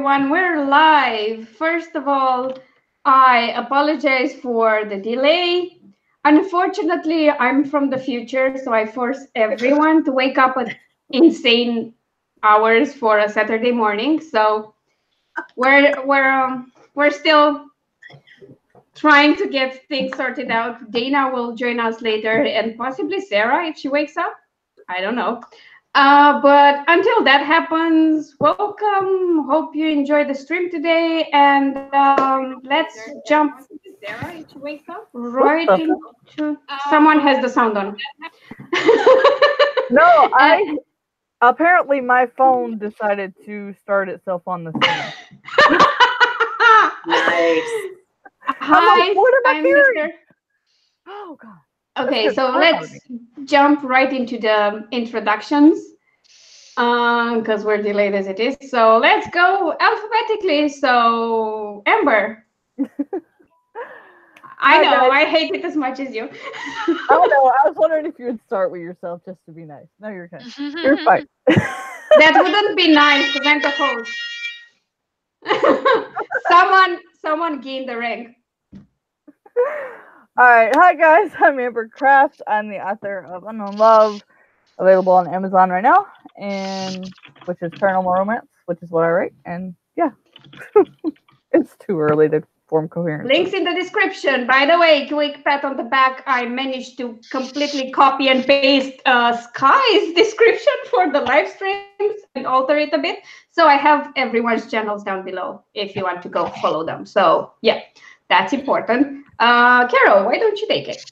everyone. We're live. First of all, I apologize for the delay. Unfortunately, I'm from the future, so I force everyone to wake up at insane hours for a Saturday morning. So we're still trying to get things sorted out. Dana will join us later, and possibly Sarah if she wakes up. I don't know. But until that happens, welcome. Hope you enjoy the stream today, and let's jump. Sarah, if she wakes up, right into. Someone has the sound on. No, apparently my phone decided to start itself on the screen. Nice. Hi, I'm Mr. Oh God. Okay, so let's jump right into the introductions because we're delayed as it is. So let's go alphabetically. So Amber. I know, guys. I hate it as much as you. Oh no, I was wondering if you would start with yourself just to be nice. No, you're okay. You're fine. That wouldn't be nice because I'm the host. Someone gained the rank. All right, hi guys, I'm Amber Kraft. I'm the author of Unknown Love, available on Amazon right now, and which is paranormal romance, which is what I write. And yeah, it's too early to form coherence. Links in the description. By the way, quick pat on the back. I managed to completely copy and paste Skye's description for the live streams and alter it a bit. So I have everyone's channels down below if you want to go follow them. So yeah, that's important. Carol, why don't you take it?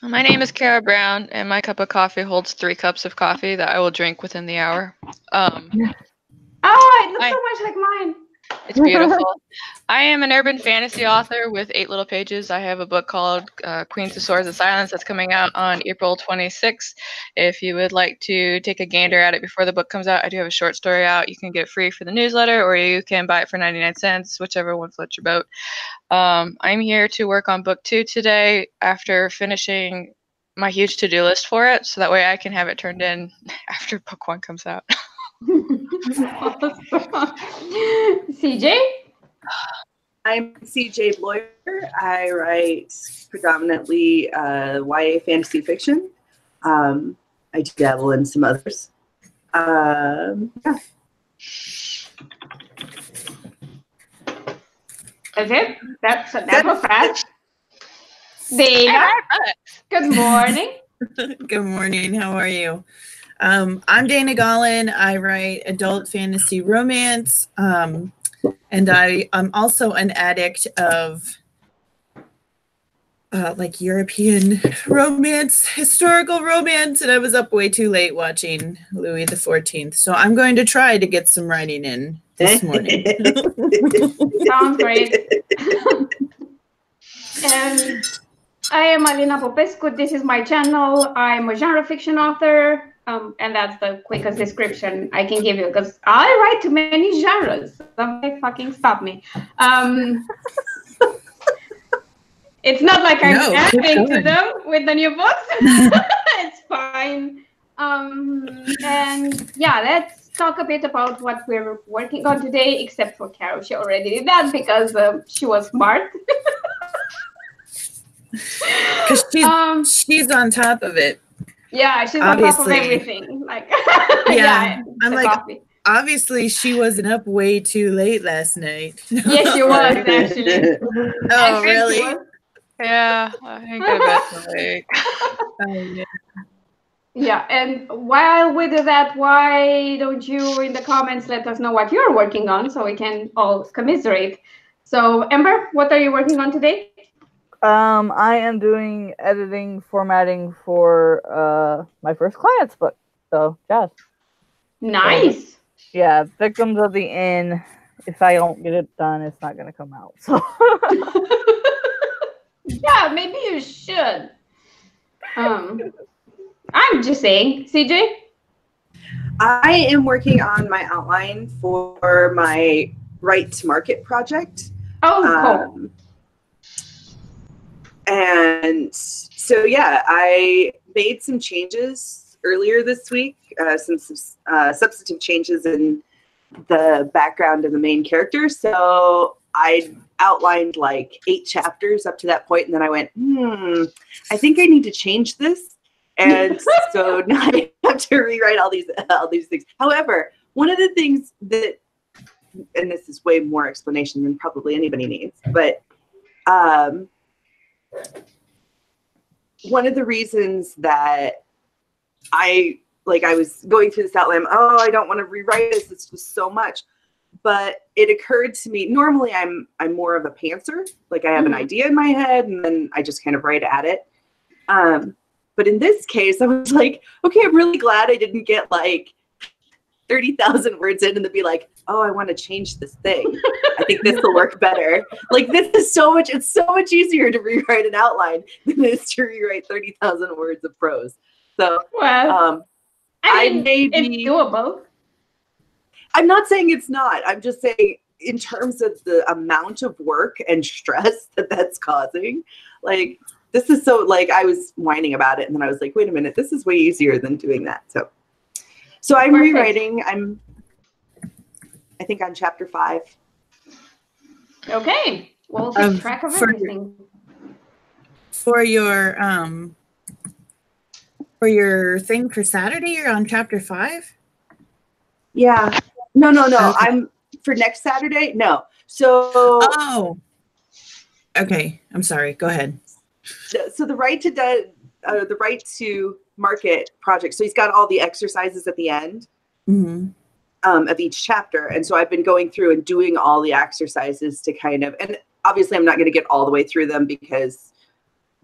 My name is Kara Brown, and my cup of coffee holds 3 cups of coffee that I will drink within the hour. Oh, it looks so much like mine. It's beautiful. I am an urban fantasy author with 8 little pages. I have a book called Queens of Swords and Silence that's coming out on April 26th. If you would like to take a gander at it before the book comes out, I do have a short story out. You can get it free for the newsletter, or you can buy it for 99 cents, whichever one floats your boat. I'm here to work on book 2 today after finishing my huge to-do list for it, so that way I can have it turned in after book 1 comes out. CJ? I'm CJ Bloyer. I write predominantly YA fantasy fiction. I dabble in some others. Yeah. Okay, that was fast. Dana, good morning. Good morning. How are you? I'm Dana Gollin. I write adult fantasy romance, and I'm also an addict of like European romance, historical romance, and I was up way too late watching Louis XIV. So I'm going to try to get some writing in this morning. Sounds great. And I am Alina Popescu. This is my channel. I'm a genre fiction author. And that's the quickest description I can give you because I write too many genres. Somebody fucking stop me. It's not like I'm adding to them with the new books. It's fine. And yeah, let's talk a bit about what we're working on today, except for Carol. She already did that because she was smart. Because she's on top of it. Yeah, she's on top of everything. Like, yeah, I'm like, coffee. Obviously, she wasn't up way too late last night. Yes, she was actually. Oh, really? Yeah, I think I bet late. Oh, yeah. Yeah, and while we do that, why don't you in the comments let us know what you're working on so we can all commiserate. So, Amber, what are you working on today? I am doing editing, formatting for my first client's book. So, Jazz. Nice. Yeah, Victims of the Inn. If I don't get it done, it's not going to come out. So. Yeah, maybe you should. I'm just saying, CJ? I am working on my outline for my Right to Market project. Oh, cool. And so, yeah, I made some changes earlier this week, some substantive changes in the background of the main character. So I outlined like 8 chapters up to that point, and then I went, I think I need to change this. And so now I have to rewrite all these things. However, one of the things that, and this is way more explanation than probably anybody needs, but one of the reasons that I was going through this outline, I don't want to rewrite this. It's just so much. But it occurred to me, normally I'm more of a pantser. Like I have an idea in my head and then I just kind of write at it. But in this case, I was like, okay, I'm really glad I didn't get like 30,000 words in and then be like, oh, I want to change this thing. I think this will work better. Like this is it's so much easier to rewrite an outline than it is to rewrite 30,000 words of prose. So, well, I mean, it's doable. I'm not saying it's not. I'm just saying in terms of the amount of work and stress that's causing, like this is so like I was whining about it and then I was like, wait a minute, this is way easier than doing that. So I'm rewriting. I think on chapter 5. Okay. We'll keep track of everything. For your thing for Saturday, you're on chapter 5? Yeah. No. Okay. I'm for next Saturday. No. So. Okay. I'm sorry. Go ahead. So the right to market project. So he's got all the exercises at the end of each chapter, and so I've been going through and doing all the exercises to kind of. And obviously, I'm not going to get all the way through them because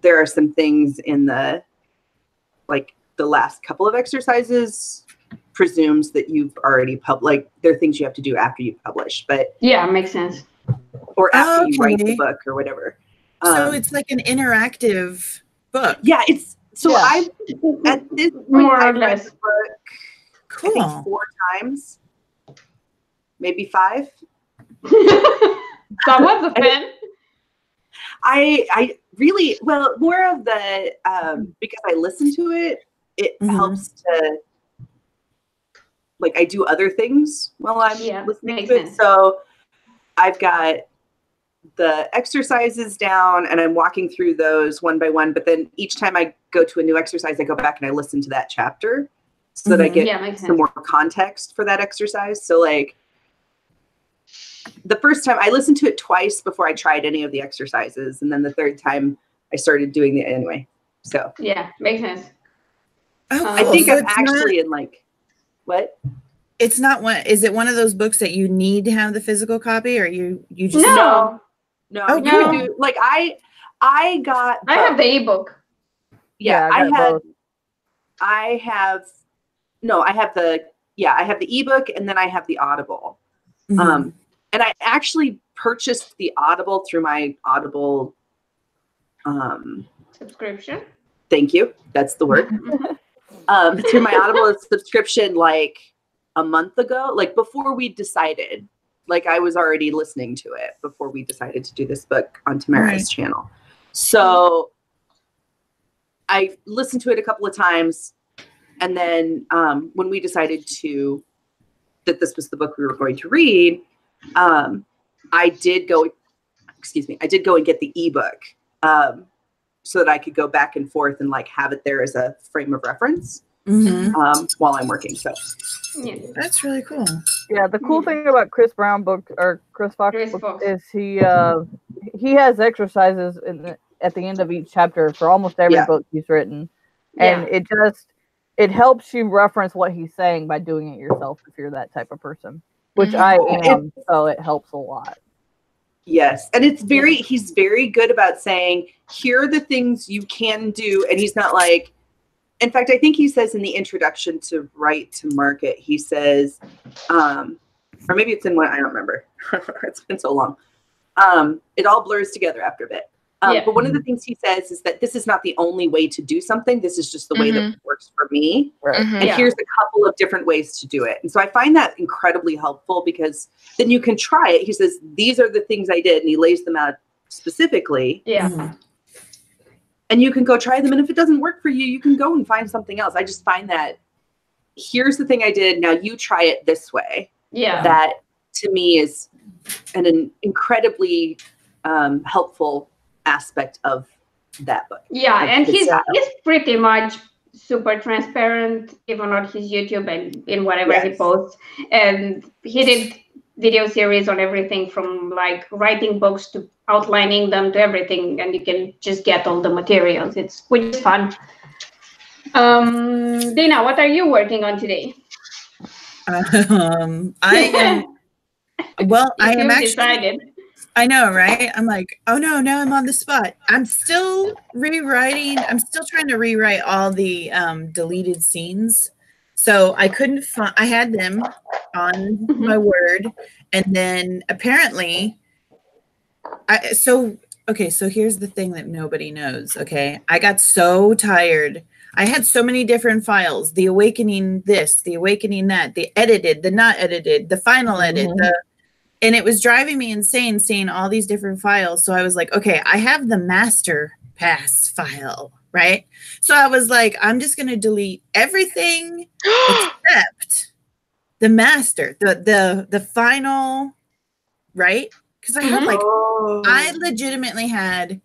there are some things in the last couple of exercises presumes that you've already like there are things you have to do after you publish, but yeah, makes sense. Or after you write the book or whatever. So it's like an interactive book. Yeah, it's so I've at this point More or I've read less. the book I think 4 times, maybe 5. Someone's a fan. I really more of the because I listen to it. It helps to I do other things while I'm listening to it. Sense. So I've got the exercises down and I'm walking through those one by one. But then each time I go to a new exercise, I go back and I listen to that chapter so that I get some more context for that exercise. So the first time I listened to it twice before I tried any of the exercises. And then the third time I started doing it anyway. So yeah, makes sense. I think I'm actually in what? It's not one. Is it one of those books that you need to have the physical copy, or you just No. Oh, You cool. can do I have the ebook. Yeah, I have the ebook and then I have the Audible. And I actually purchased the Audible through my Audible Subscription. Thank you. That's the word. Through my Audible subscription a month ago, before we decided, I was already listening to it before we decided to do this book on Tamara's channel. So I listened to it a couple of times. And then when we decided that this was the book we were going to read, I did go and get the ebook so that I could go back and forth and have it there as a frame of reference while I'm working. So that's really cool. Yeah, the cool thing about Chris Brown book or Chris Fox book is he has exercises at the end of each chapter for almost every book he's written, and it helps you reference what he's saying by doing it yourself if you're that type of person, which I am. So it helps a lot. Yes, and he's very good about saying, here are the things you can do, and he's not in fact, I think he says in the introduction to Right to Market, he says, or maybe it's in one, I don't remember. It's been so long. It all blurs together after a bit. But one of the things he says is that this is not the only way to do something. This is just the way that works for me. Right. And here's a couple of different ways to do it. And so I find that incredibly helpful because then you can try it. He says, these are the things I did. And he lays them out specifically. Yeah. And you can go try them. And if it doesn't work for you, you can go and find something else. I just find that here's the thing I did. Now you try it this way. Yeah. That to me is an incredibly helpful aspect of that book. Yeah, of and his he's style. pretty much super transparent, even on his YouTube and in whatever he Yes. posts. And he did video series on everything from like writing books to outlining them to everything, and you can just get all the materials. Which is fun. Dana, what are you working on today? I am. Well, I am actually. Decided. I know, right? I'm like, oh no, now I'm on the spot. I'm still rewriting. I'm still trying to rewrite all the deleted scenes. So I couldn't find. I had them on my Word, and then apparently, so here's the thing that nobody knows. Okay, I got so tired. I had so many different files: the awakening this, the awakening that, the edited, the not edited, the final edit, and it was driving me insane seeing all these different files. So I was like, okay, I have the master pass file, right? So I was like, I'm just going to delete everything except the master, the final, right? Because I had I legitimately had,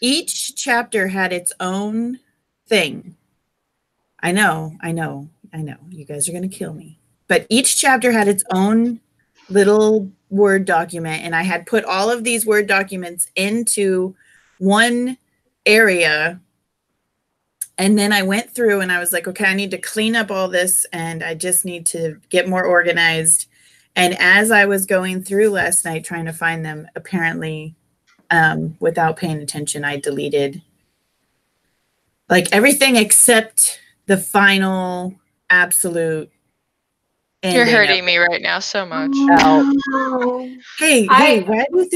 each chapter had its own thing. I know. You guys are going to kill me. But each chapter had its own little Word document, and I had put all of these Word documents into one area, and then I went through and I was like, okay, I need to clean up all this, and I just need to get more organized. And as I was going through last night trying to find them, apparently without paying attention, I deleted like everything except the final absolute. You're hurting me right now so much. Hey, why do you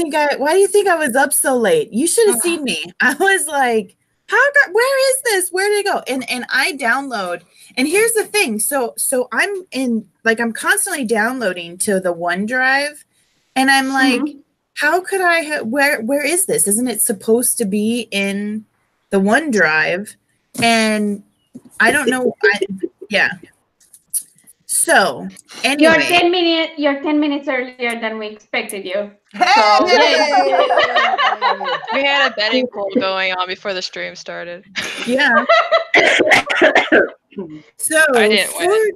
think I was up so late? You should have seen me. I was like, where is this? Where did it go? And I download. And here's the thing. So I'm constantly downloading to the OneDrive, and I'm like, how could I where is this? Isn't it supposed to be in the OneDrive? And I don't know. Yeah. So anyway, you're 10 minutes earlier than we expected you. Hey! We had a betting poll going on before the stream started. Yeah. So I didn't win.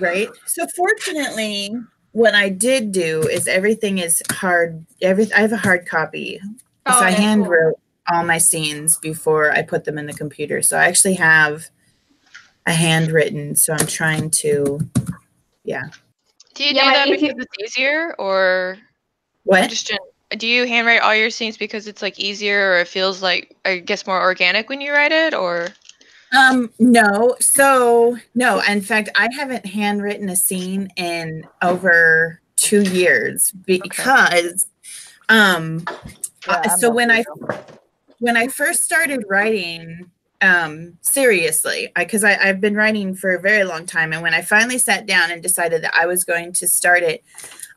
Right. So fortunately, what I did do is everything is hard. I have a hard copy. So I hand wrote all my scenes before I put them in the computer. So I actually have a handwritten. So I'm trying to, yeah. Do you do that because it's easier, or what? Do you handwrite all your scenes because it's like easier, or it feels like, I guess, more organic when you write it, or? No. So no, in fact, I haven't handwritten a scene in over 2 years because, so when I first started writing, seriously, because I've been writing for a very long time. And when I finally sat down and decided that I was going to start it,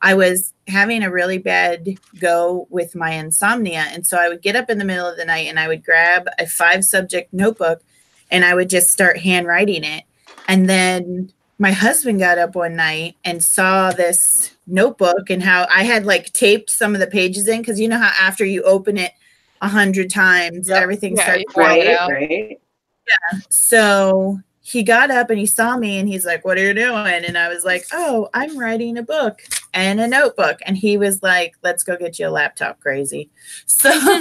I was having a really bad go with my insomnia. And so I would get up in the middle of the night and I would grab a 5-subject notebook and I would just start handwriting it. And then my husband got up one night and saw this notebook and how I had like taped some of the pages in, because you know how after you open it 100 times, everything starts right. Yeah. So he got up and he saw me and he's like, "What are you doing?" And I was like, "Oh, I'm writing a book and a notebook." And he was like, "Let's go get you a laptop, crazy." So it's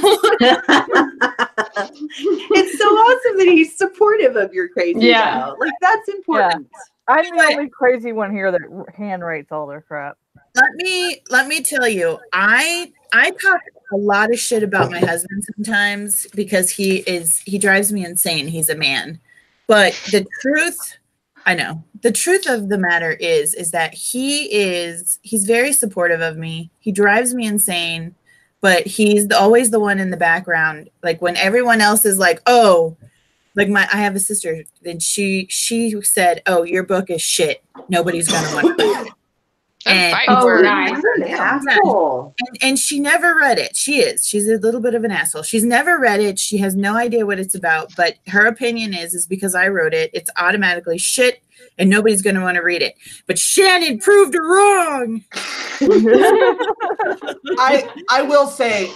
so awesome that he's supportive of your crazy. Now. Like that's important. Yeah. I'm the only crazy one here that handwrites all their crap. Let me tell you, I talk a lot of shit about my husband sometimes because he drives me insane. He's a man. But the truth of the matter is that he's very supportive of me. He drives me insane, but he's always the one in the background. Like when everyone else is like, "Oh," like I have a sister, and she said, "Oh, your book is shit. Nobody's gonna want it." And, fighting Oh, words. nice. You're an asshole. and she never read it. She's a little bit of an asshole. She's never read it. She has no idea what it's about. But her opinion is because I wrote it, it's automatically shit, and nobody's going to want to read it. But Shannon proved her wrong. I will say,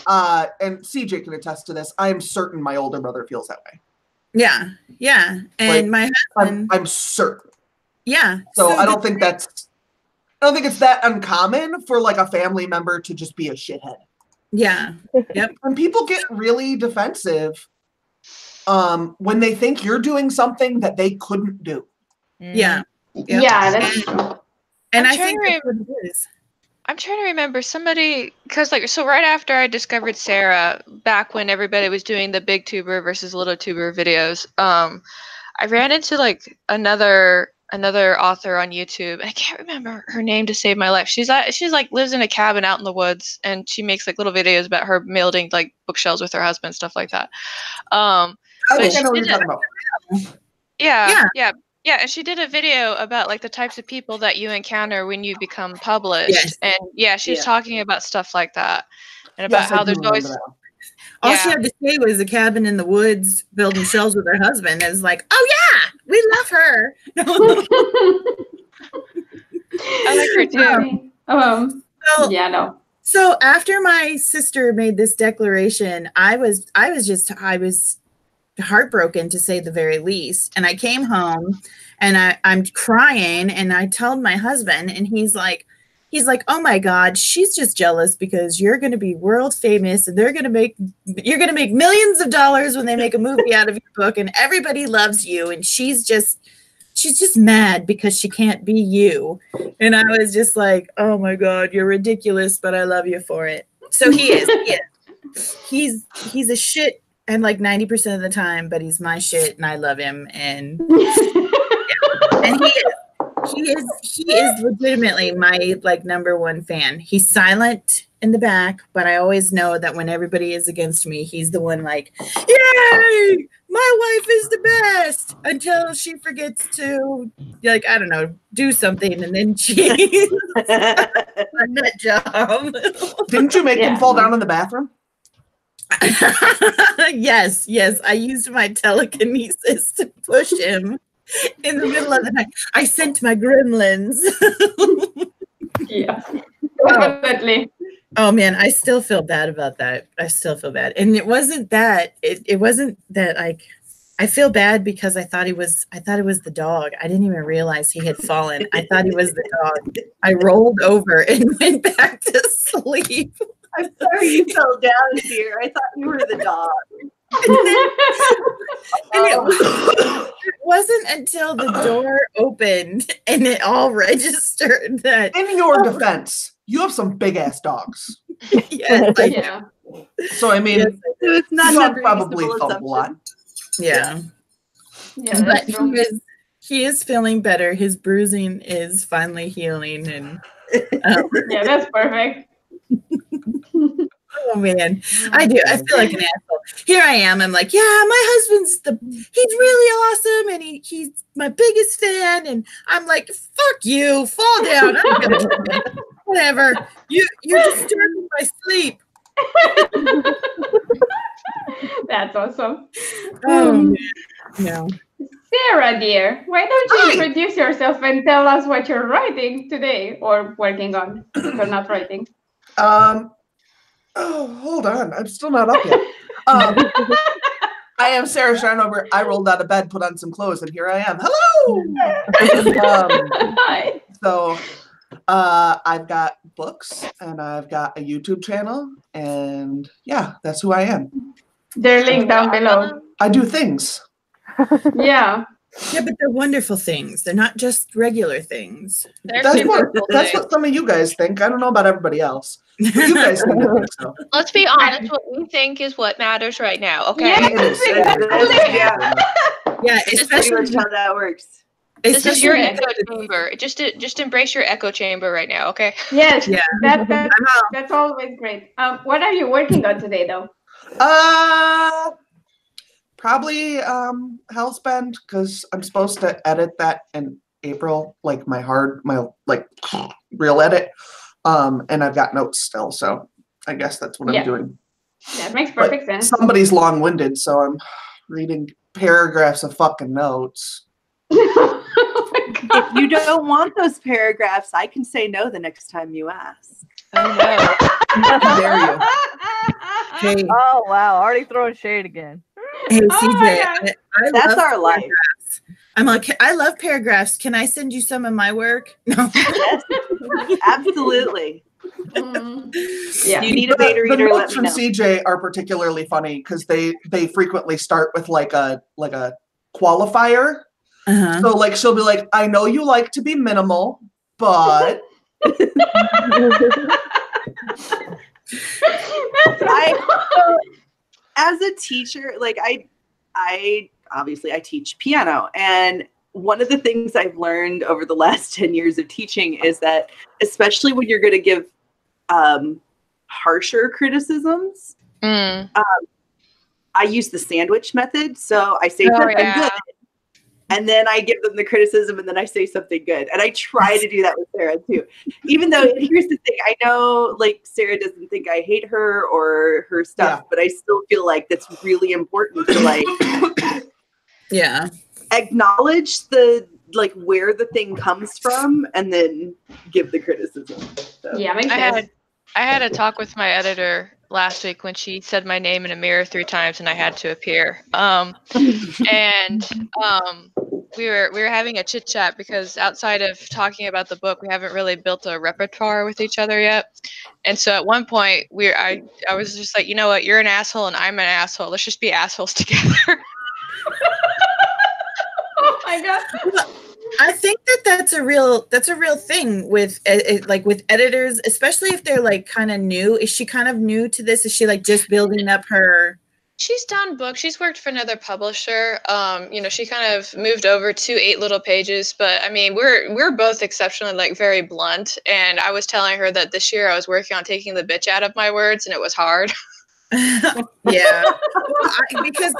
and CJ can attest to this, I am certain my older brother feels that way. Yeah, yeah. And my husband, I'm certain. yeah. So I don't think it's that uncommon for like a family member to just be a shithead. Yeah. Yep. When people get really defensive, when they think you're doing something that they couldn't do. Yeah. Yep. Yeah, that's true. And I'm I trying think to that's what it is. I'm trying to remember somebody, because like, so right after I discovered Sarah, back when everybody was doing the big tuber versus little tuber videos, I ran into like another author on YouTube, and I can't remember her name to save my life. She's like lives in a cabin out in the woods, and she makes like little videos about her building like bookshelves with her husband, stuff like that. I But think I she know what did you're it. talking about. Yeah, and she did a video about like the types of people that you encounter when you become published. Yes. And yeah, she's Yeah. talking about stuff like that. And about Yes, I how do there's remember always that. All she had to say was a cabin in the woods building shelves with her husband. It was like, oh yeah, we love her. I like her too. So, Yeah, no. so after my sister made this declaration, I was heartbroken, to say the very least. And I came home and I'm crying, and I told my husband, and he's like, oh my God, she's just jealous because you're going to be world famous, and you're going to make millions of dollars when they make a movie out of your book, and everybody loves you. And she's just mad because she can't be you. And I was just like, oh my God, you're ridiculous, but I love you for it. So he's a shit, and like 90% of the time, but he's my shit, and I love him. And and he is legitimately my like number one fan. He's silent in the back, but I always know that when everybody is against me, he's the one like, yay, my wife is the best, until she forgets to, like, I don't know, do something, and then she a nut job. Didn't you make him fall down in the bathroom? Yes, I used my telekinesis to push him in the middle of the night. I sent my gremlins. Yeah, definitely. Oh man, I still feel bad about that. I still feel bad. And it wasn't that like, I feel bad because I thought it was the dog. I didn't even realize he had fallen. I thought he was the dog. I rolled over and went back to sleep. I'm sorry you fell down here. I thought you were the dog. And it wasn't until the door opened and it all registered that. In your defense, you have some big ass dogs. Yes, Yeah. So I mean, Yes, So it's not dog an probably unreasonable thump a lot. assumption. yeah. Yeah, But that's true. he is feeling better. His bruising is finally healing, and Yeah, that's perfect. oh man, I feel like an asshole. Here I am. I'm like, yeah, my husband's he's really awesome, and he's my biggest fan. And I'm like, fuck you, fall down. I'm gonna whatever. You're disturbing my sleep. That's awesome. Oh man. No. Sarah, dear, why don't you Hi. introduce yourself and tell us what you're writing today or working on if you're not writing? Oh, hold on. I'm still not up yet. I am Sarah Schreinover. I rolled out of bed, put on some clothes, and here I am. Hello. Hi. So I've got books, and I've got a YouTube channel, and yeah, that's who I am. They're linked down below. I do things. Yeah. Yeah, but they're wonderful things. They're not just regular things. They're That's super cool what things. some of you guys think. I don't know about everybody else. But you guys seem to think so. Let's be honest, what we think is what matters right now, okay? Yeah. It is. Yeah, Yeah, that's pretty much especially how that works. This is your especially echo chamber. Just embrace your echo chamber right now, okay? Yes. Yeah. That's always great. What are you working on today, though? Probably Hellspend, because I'm supposed to edit that and April, like my real edit. And I've got notes still, so I guess that's what I'm doing. That makes perfect sense. Somebody's long-winded, so I'm reading paragraphs of fucking notes. If you don't want those paragraphs, I can say no the next time you ask. Oh no. How dare you? Hey, Oh wow, already throwing shade again. hey Oh my CJ, God. I That's love our life. paragraphs. I'm like, I love paragraphs. Can I send you some of my work? No. Yes, absolutely. Yeah. You need a The beta reader, let notes me from know. CJ are particularly funny because they frequently start with like a qualifier. Uh-huh. So like she'll be like, I know you like to be minimal, but As a teacher, like I obviously I teach piano, and one of the things I've learned over the last 10 years of teaching is that, especially when you're going to give harsher criticisms, Mm. I use the sandwich method. So I say something good, and then I give them the criticism, and then I say something good. And I try to do that with Sarah too. Even though, here's the thing, I know like Sarah doesn't think I hate her or her stuff, but I still feel like that's really important to like Yeah. acknowledge the like where the thing comes from and then give the criticism. So. Yeah, makes sense. I had a talk with my editor last week when she said my name in a mirror 3 times and I had to appear. We were having a chit chat because outside of talking about the book, we haven't really built a repertoire with each other yet. And so at one point I was just like, you know what, you're an asshole and I'm an asshole. Let's just be assholes together. Oh my God. I think that's a real thing with like with editors, especially if they're like kind of new. Is she kind of new to this? Is she like just building up her? She's done books. She's worked for another publisher. She kind of moved over to 8 Little Pages, but I mean, we're both exceptionally like very blunt. And I was telling her that this year I was working on taking the bitch out of my words, and it was hard. Yeah, because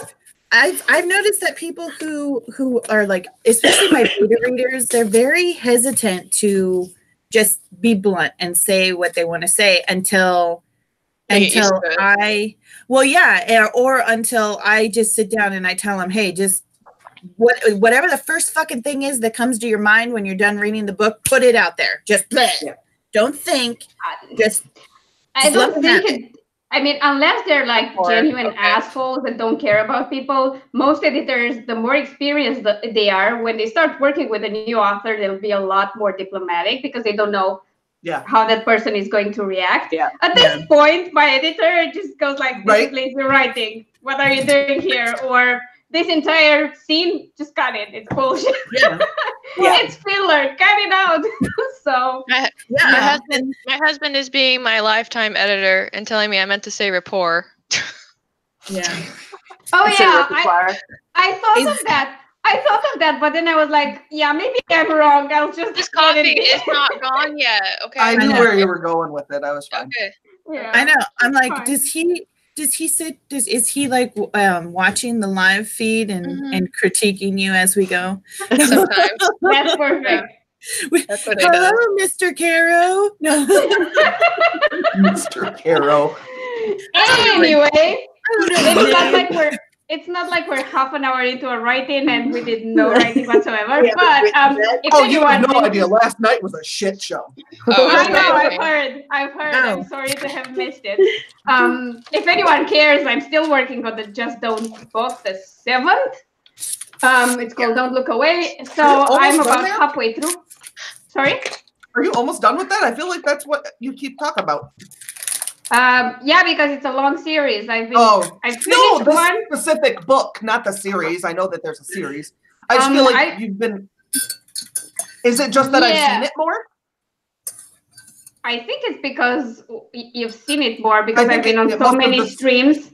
I've noticed that people who are like, especially my beta readers, they're very hesitant to just be blunt and say what they want to say until I just sit down and I tell them, hey, just whatever the first fucking thing is that comes to your mind when you're done reading the book, put it out there. Just don't think. I don't think it. I mean, unless they're like genuine assholes that don't care about people, most editors, the more experienced they are, when they start working with a new author, they'll be a lot more diplomatic because they don't know how that person is going to react. Yeah. At this point, my editor just goes like, this is lazy writing. What are you doing here? Or this entire scene, just cut it. It's bullshit. It's filler. Cut it out. So my husband is being my lifetime editor and telling me I meant to say rapport. Yeah. Oh yeah. I thought of that. But then I was like, yeah, maybe I'm wrong. I'll just this coffee is not gone yet. Okay. I knew where you were going with it. I was fine. Okay. Yeah. I know. I'm like, is he like watching the live feed and critiquing you as we go? Sometimes. That's perfect. That's what Hello, Mr. Caro. No. Mr. Caro. Anyway, it's not like we're half an hour into a writing and we did no writing whatsoever. But if anyone, you have no idea. Last night was a shit show. I know. I've heard. Oh. I'm sorry to have missed it. If anyone cares, I'm still working on the Just Don't Book the 7th. It's called Don't Look Away. So I'm about halfway through. Sorry? Are you almost done with that? I feel like that's what you keep talking about. Yeah, because it's a long series. I've finished one specific book, not the series. I know that there's a series. I just feel like you've been. Is it just that I've seen it more? I think it's because you've seen it more because I've been on so many streams.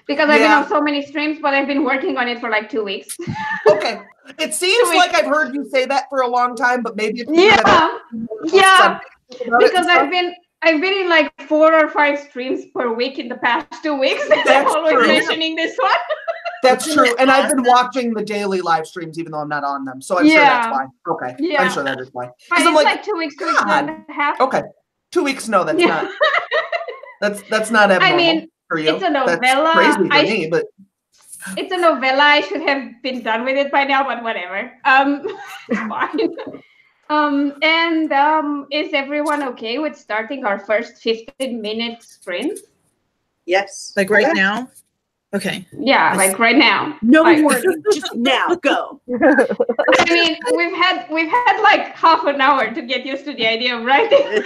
Because I've been on so many streams, but I've been working on it for like 2 weeks. Okay. It seems like I've heard you say that for a long time, but maybe it's because I've been in like 4 or 5 streams per week in the past 2 weeks. I'm always mentioning this one. That's true. And I've been watching the daily live streams, even though I'm not on them. So I'm sure that's why. Okay. Yeah. I'm sure that is why. But I'm it's like 2 weeks, 2 weeks and a half. Okay. 2 weeks. No, that's not. That's not abnormal. I mean, for you. It's a novella. That's crazy for me, but it's a novella. I should have been done with it by now, but whatever. It's fine. Is everyone okay with starting our first 15-minute sprint? Yes. Like right now? Okay. Yeah, like right now. No like, warning. Just now. Go. I mean, we've had like half an hour to get used to the idea of writing.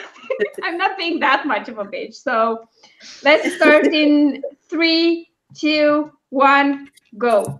I'm not being that much of a bitch. So let's start in 3, 2, 1, go.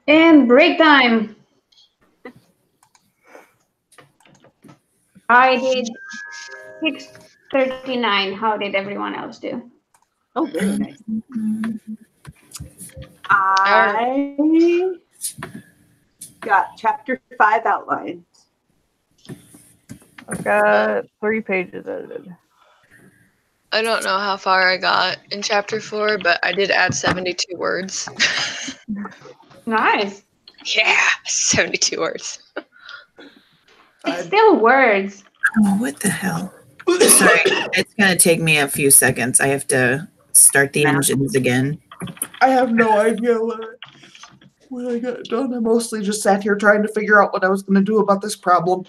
And break time. I did 6:39. How did everyone else do? Oh, very nice. I got chapter 5 outlined. I've got 3 pages edited. I don't know how far I got in chapter 4, but I did add 72 words. Nice. Yeah, 72 words. It's still words. Oh, what the hell? Sorry, it's going to take me a few seconds. I have to start the engines again. I have no idea when I got done. I mostly just sat here trying to figure out what I was going to do about this problem.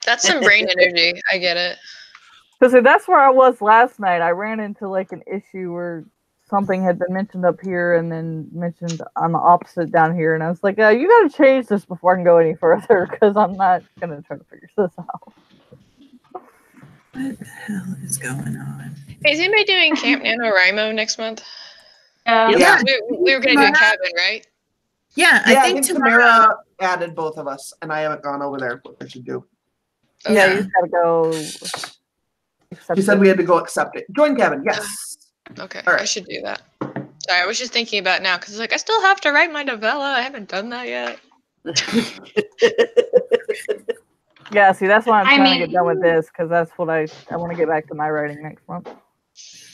That's some brain energy. I get it. Because that's where I was last night. I ran into like an issue where something had been mentioned up here and then mentioned on the opposite down here. And I was like, you got to change this before I can go any further because I'm not going to try to figure this out. What the hell is going on? Is anybody doing Camp NaNoWriMo next month? Yeah. We were going to do a cabin, right? Yeah, I think Tamara added both of us, and I haven't gone over there. What I should do. Okay. Yeah, you just got to go. She said we had to go accept it. Join Kevin, yes. Okay, All right. I should do that. Sorry, I was just thinking about it now because like I still have to write my novella. I haven't done that yet. Yeah, see, that's why I'm trying to get done with this because that's what I want to get back to my writing next month.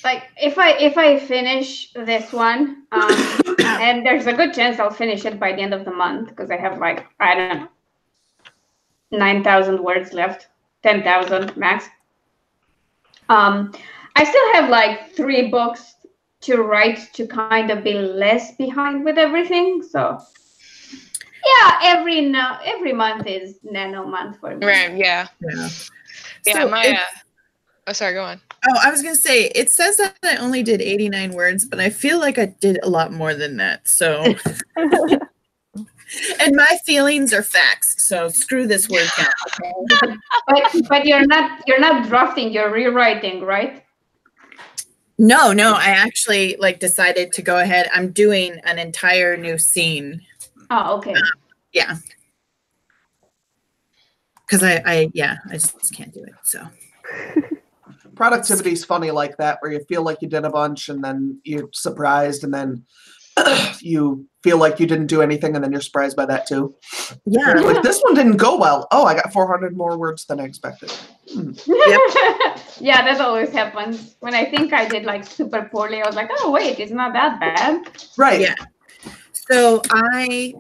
Like if I finish this one, and there's a good chance I'll finish it by the end of the month because I have like I don't know 9,000 words left, 10,000 max. I still have like 3 books to write to kind of be less behind with everything. So yeah, every month is nano month for me. Right? Yeah. So oh, sorry. Go on. Oh, I was gonna say it says that I only did 89 words, but I feel like I did a lot more than that. So, and my feelings are facts. So screw this word count. But you're not drafting. You're rewriting, right? No. I actually decided to go ahead. I'm doing an entire new scene. Oh, okay. Yeah. Because I just can't do it. So. Productivity is funny like that, where you feel like you did a bunch and then you're surprised, and then you feel like you didn't do anything, and then you're surprised by that too. Yeah. Like this one didn't go well. Oh, I got 400 more words than I expected. Yep. Yeah, that always happens. When I think I did like super poorly, I was like, oh wait, it's not that bad. Right. Yeah. So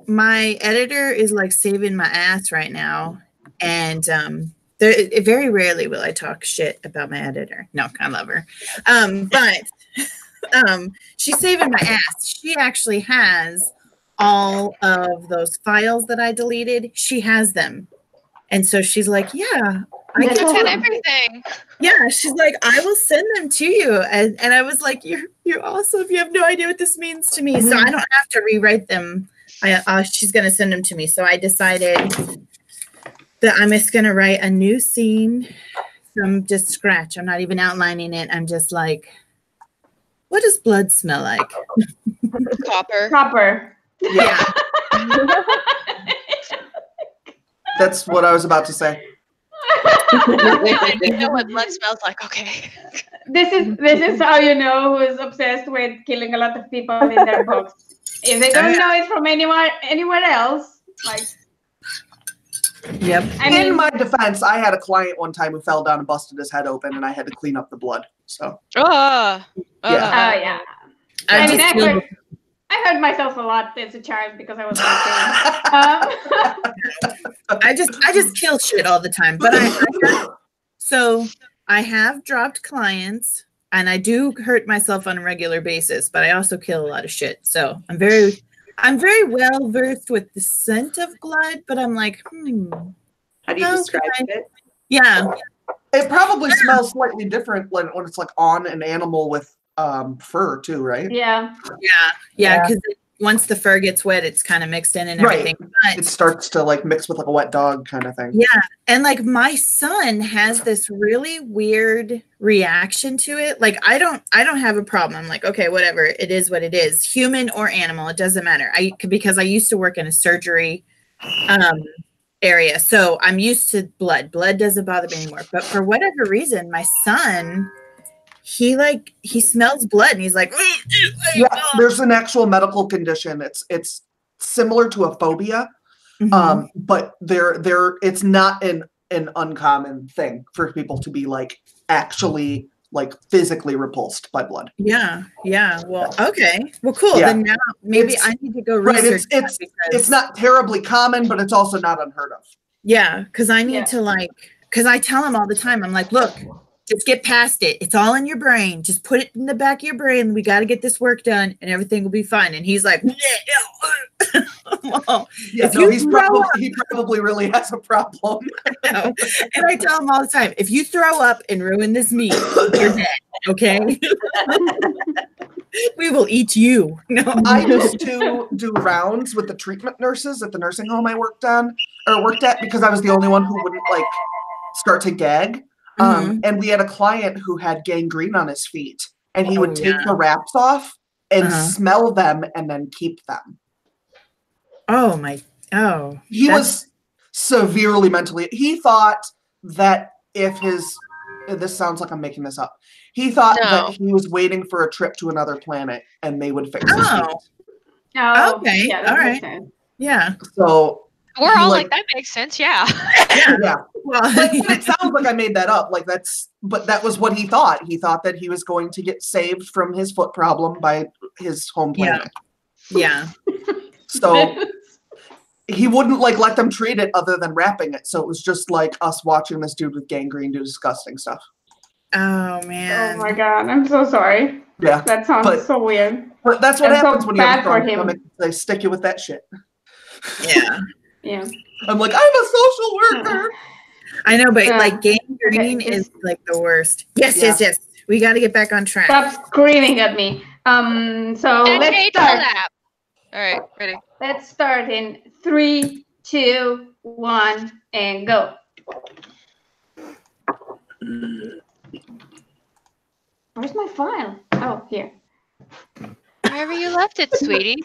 my editor is like saving my ass right now, and very rarely will I talk shit about my editor. No, I love her. But she's saving my ass. She actually has all of those files that I deleted. She has them. And so she's like, yeah, I That's can everything. Yeah, she's like, I will send them to you. And I was like, you're awesome. You have no idea what this means to me. So I don't have to rewrite them. She's going to send them to me. So I decided that I'm just going to write a new scene from just scratch. I'm not even outlining it. I'm just like, what does blood smell like? Copper. Yeah. That's what I was about to say. You know what blood smells like, okay. This is how you know who is obsessed with killing a lot of people in their books. If they don't know it from anywhere else, like. Yep. In my defense, I had a client one time who fell down and busted his head open, and I had to clean up the blood. So. Yeah. I hurt myself a lot as a child because I was I just kill shit all the time. But I have dropped clients, and I do hurt myself on a regular basis, but I also kill a lot of shit. So I'm very well versed with the scent of blood, but I'm like, How do you describe it? Yeah. It probably smells slightly different when it's like on an animal with fur too, right? Yeah. Yeah, because once the fur gets wet, it's kind of mixed in and everything. Right. But It starts to like mix with like a wet dog kind of thing. yeah. And like my son has this really weird reaction to it. Like I don't have a problem. I'm like, okay, whatever. It is what it is. Human or animal, it doesn't matter. Because I used to work in a surgery area. So I'm used to blood. Blood doesn't bother me anymore. But for whatever reason, my son, he smells blood and he's like, yeah, there's an actual medical condition. It's similar to a phobia. But it's not an uncommon thing for people to be like actually like physically repulsed by blood. Yeah. Well, okay. Well, cool. Yeah. Then now maybe I need to go research. Right. It's not terribly common, but it's also not unheard of. Yeah, because I need to because I tell him all the time, I'm like, look, just get past it. It's all in your brain. Just put it in the back of your brain. We got to get this work done and everything will be fine. And he's like, well, he probably really has a problem. And I tell him all the time, if you throw up and ruin this meat, you're dead. Okay. We will eat you. No. I used to do rounds with the treatment nurses at the nursing home I worked at because I was the only one who wouldn't like start to gag. And we had a client who had gangrene on his feet, and he would take the wraps off and smell them and then keep them. He was severely mentally. He thought that this sounds like I'm making this up. He thought that he was waiting for a trip to another planet and they would fix his feet. Okay. Yeah, all right. Yeah. So we're all like, that makes sense. Yeah. Yeah. Well, it sounds like I made that up. But that was what he thought. He thought that he was going to get saved from his foot problem by his home planet. Yeah. So he wouldn't let them treat it other than wrapping it. So it was just like us watching this dude with gangrene do disgusting stuff. Oh man. Oh my god, I'm so sorry. Yeah. That sounds so weird. But that's what happens when you have a for him. stomach. They stick you with that shit. Yeah. Yeah. I'm like, I'm a social worker. I know, but gangrene is like the worst. Yes. We got to get back on track. Stop screaming at me. So let's start. All right, ready. Let's start in 3, 2, 1, and go. Where's my file? Oh, here. Wherever you left it, sweetie.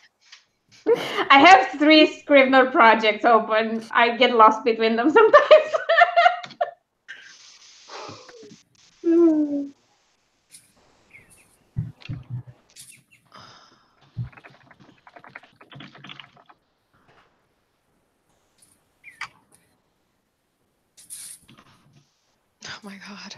I have 3 Scrivener projects open. I get lost between them sometimes. Oh my god.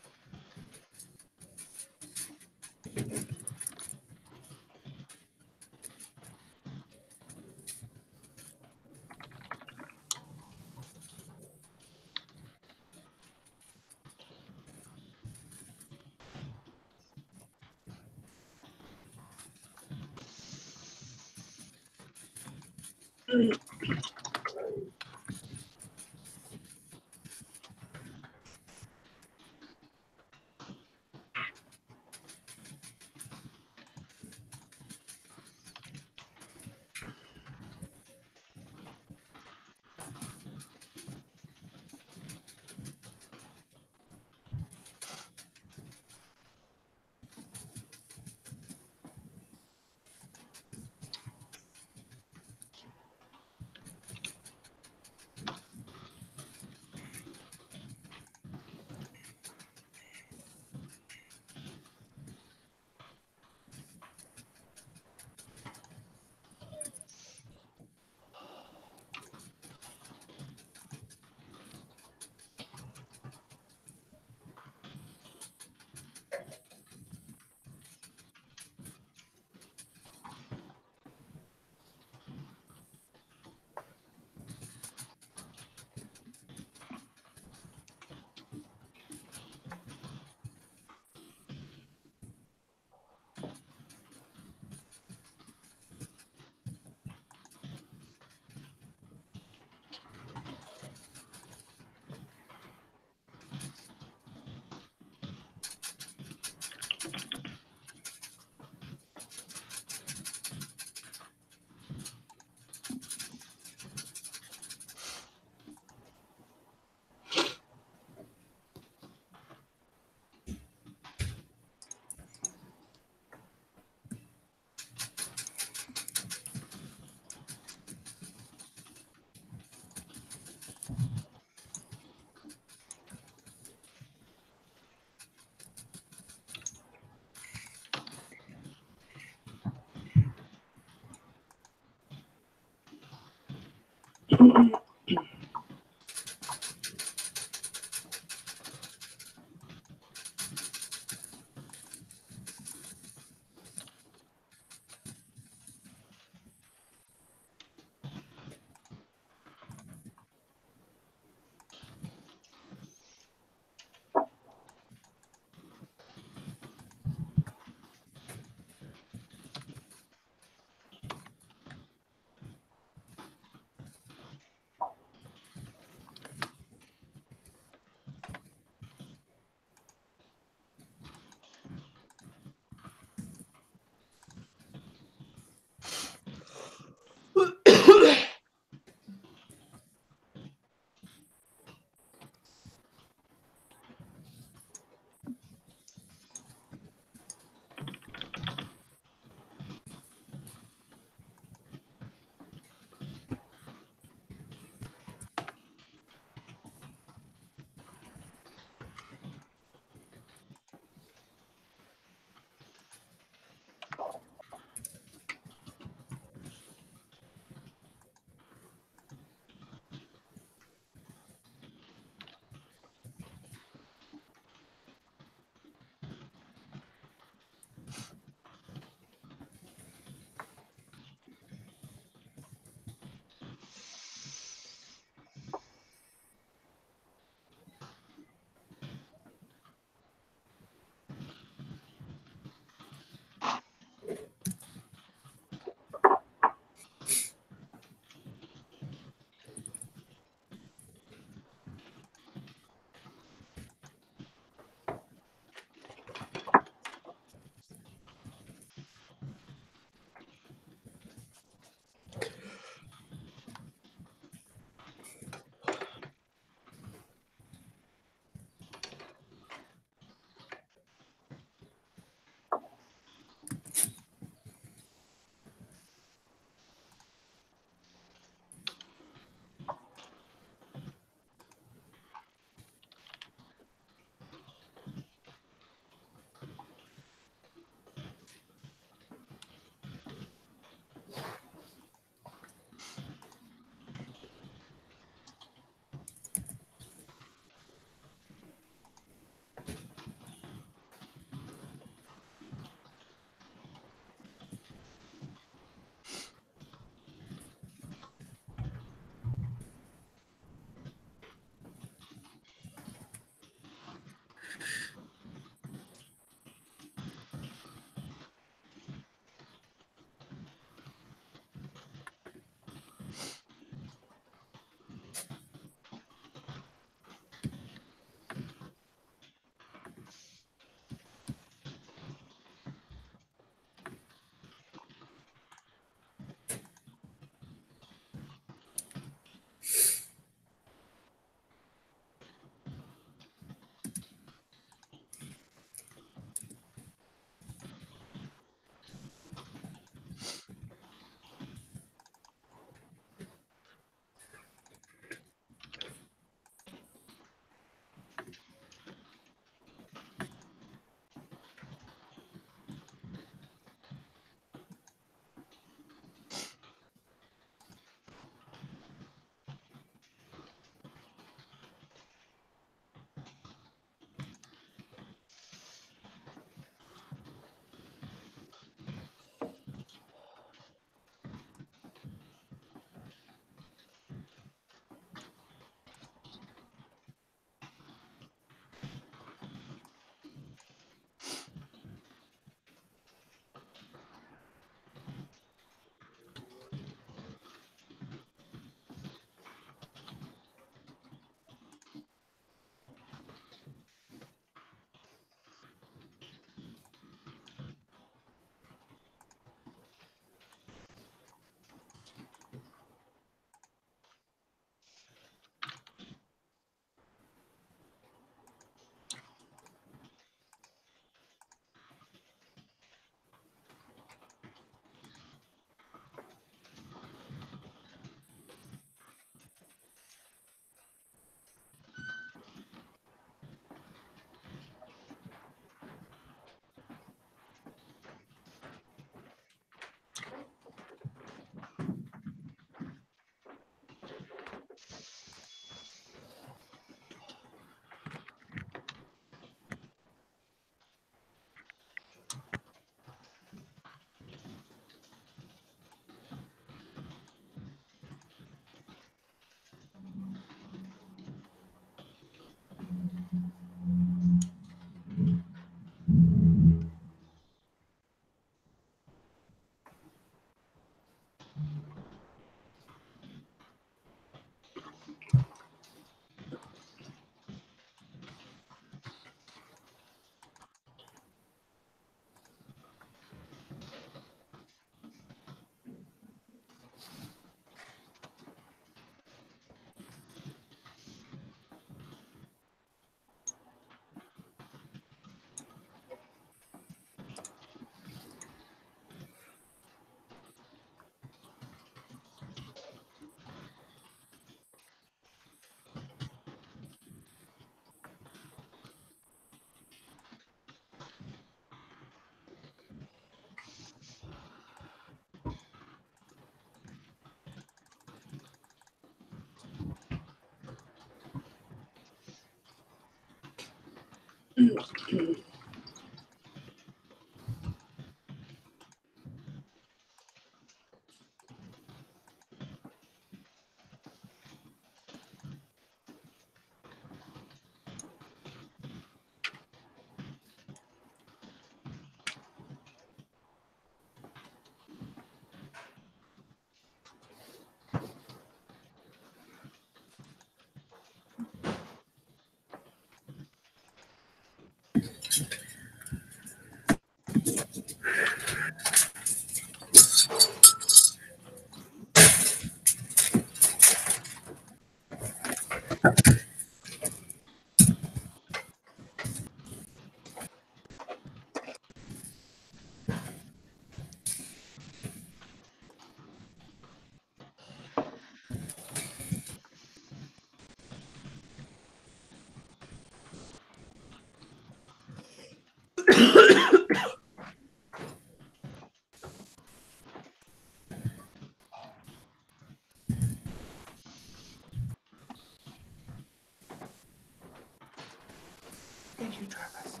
Thank you, Travis.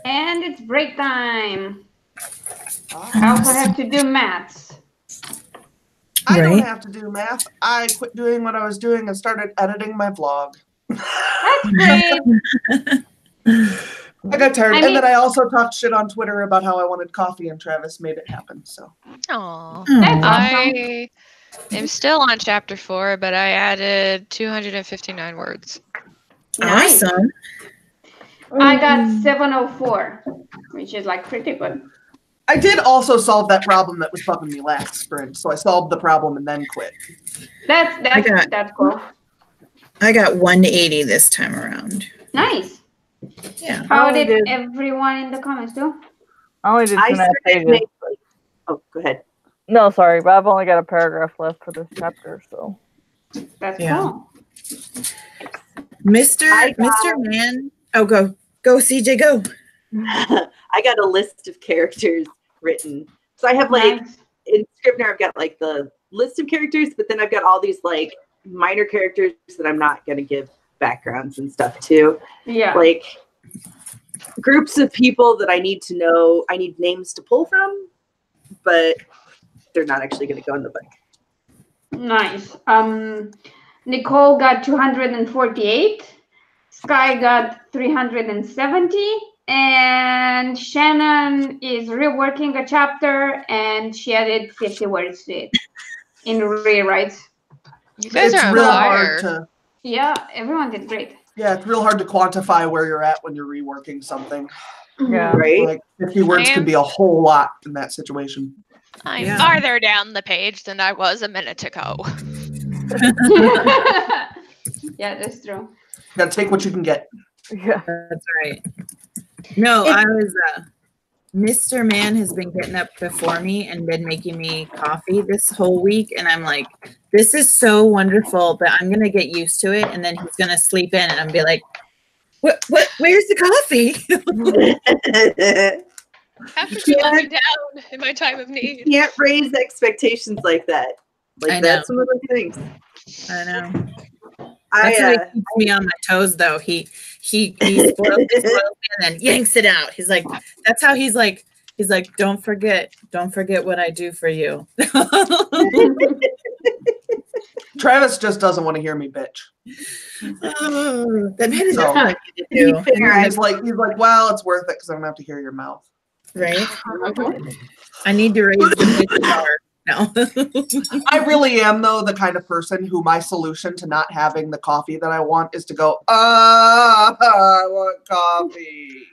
And it's break time. I also have to do maths. I don't Right. have to do math. I quit doing what I was doing and started editing my vlog. That's great. I got tired. I And mean- then I also talked shit on Twitter about how I wanted coffee, and Travis made it happen. So Aw. That's Aw. awesome. I am still on chapter 4, but I added 259 words. Nice. Awesome. I got 704, which is like pretty good. I did also solve that problem that was bugging me last sprint. So I solved the problem and then quit. That's cool. I got 180 this time around. Nice. Yeah. How I did did- everyone in the comments do? I only did I 2.5 started pages. make, like, oh, go ahead. No, sorry, but I've only got a paragraph left for this chapter, so. That's Yeah. cool. Mr. I got- Mr. Man. Oh, go. Go, CJ, go. I got a list of characters written. So I have like Nice. in Scrivener, I've got like the list of characters, but then I've got all these like minor characters that I'm not going to give backgrounds and stuff to. Yeah. Like groups of people that I need to know, I need names to pull from, but they're not actually going to go in the book. Nice. Nichole got 248. Skye got 370. And Shannon is reworking a chapter and she added 50 words to it in rewrites. You guys It's are on real fire. hard to Yeah, everyone did great. it's real hard to quantify where you're at when you're reworking something. Yeah. Right? Like 50 words I can am- be a whole lot in that situation. I'm Yeah. farther down the page than I was a minute ago. Yeah, that's true. Gotta take what you can get. Yeah. That's right. No, I was. Mr. Man has been getting up before me and been making me coffee this whole week, and I'm like, this is so wonderful, but I'm gonna get used to it, and then he's gonna sleep in, and I'm be like, what? Where's the coffee? How could you let me down in my time of need? Can't raise expectations like that. I Like know. that's one of the things. I know. I That's how he keeps me on my toes, though. He spoils me and then yanks it out. He's like, that's how he's like, don't forget what I do for you. Travis just doesn't want to hear me bitch. Oh, that man is So- not good to do. He's like, well, it's worth it because I don't have to hear your mouth. Right? I need to raise the bitch bar. No. I really am, though, the kind of person who my solution to not having the coffee that I want is to go, I want coffee.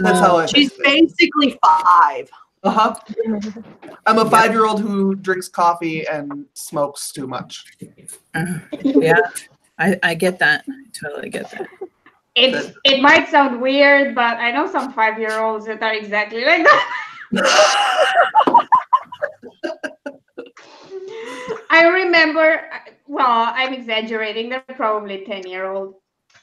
That's how I She's fix it. basically 5. Uh-huh. I'm a 5-year-old who drinks coffee and smokes too much. Yeah. I get that. I totally get that. It might sound weird, but I know some 5-year-olds that are exactly like that. I remember, well, I'm exaggerating. They're probably 10-year-old.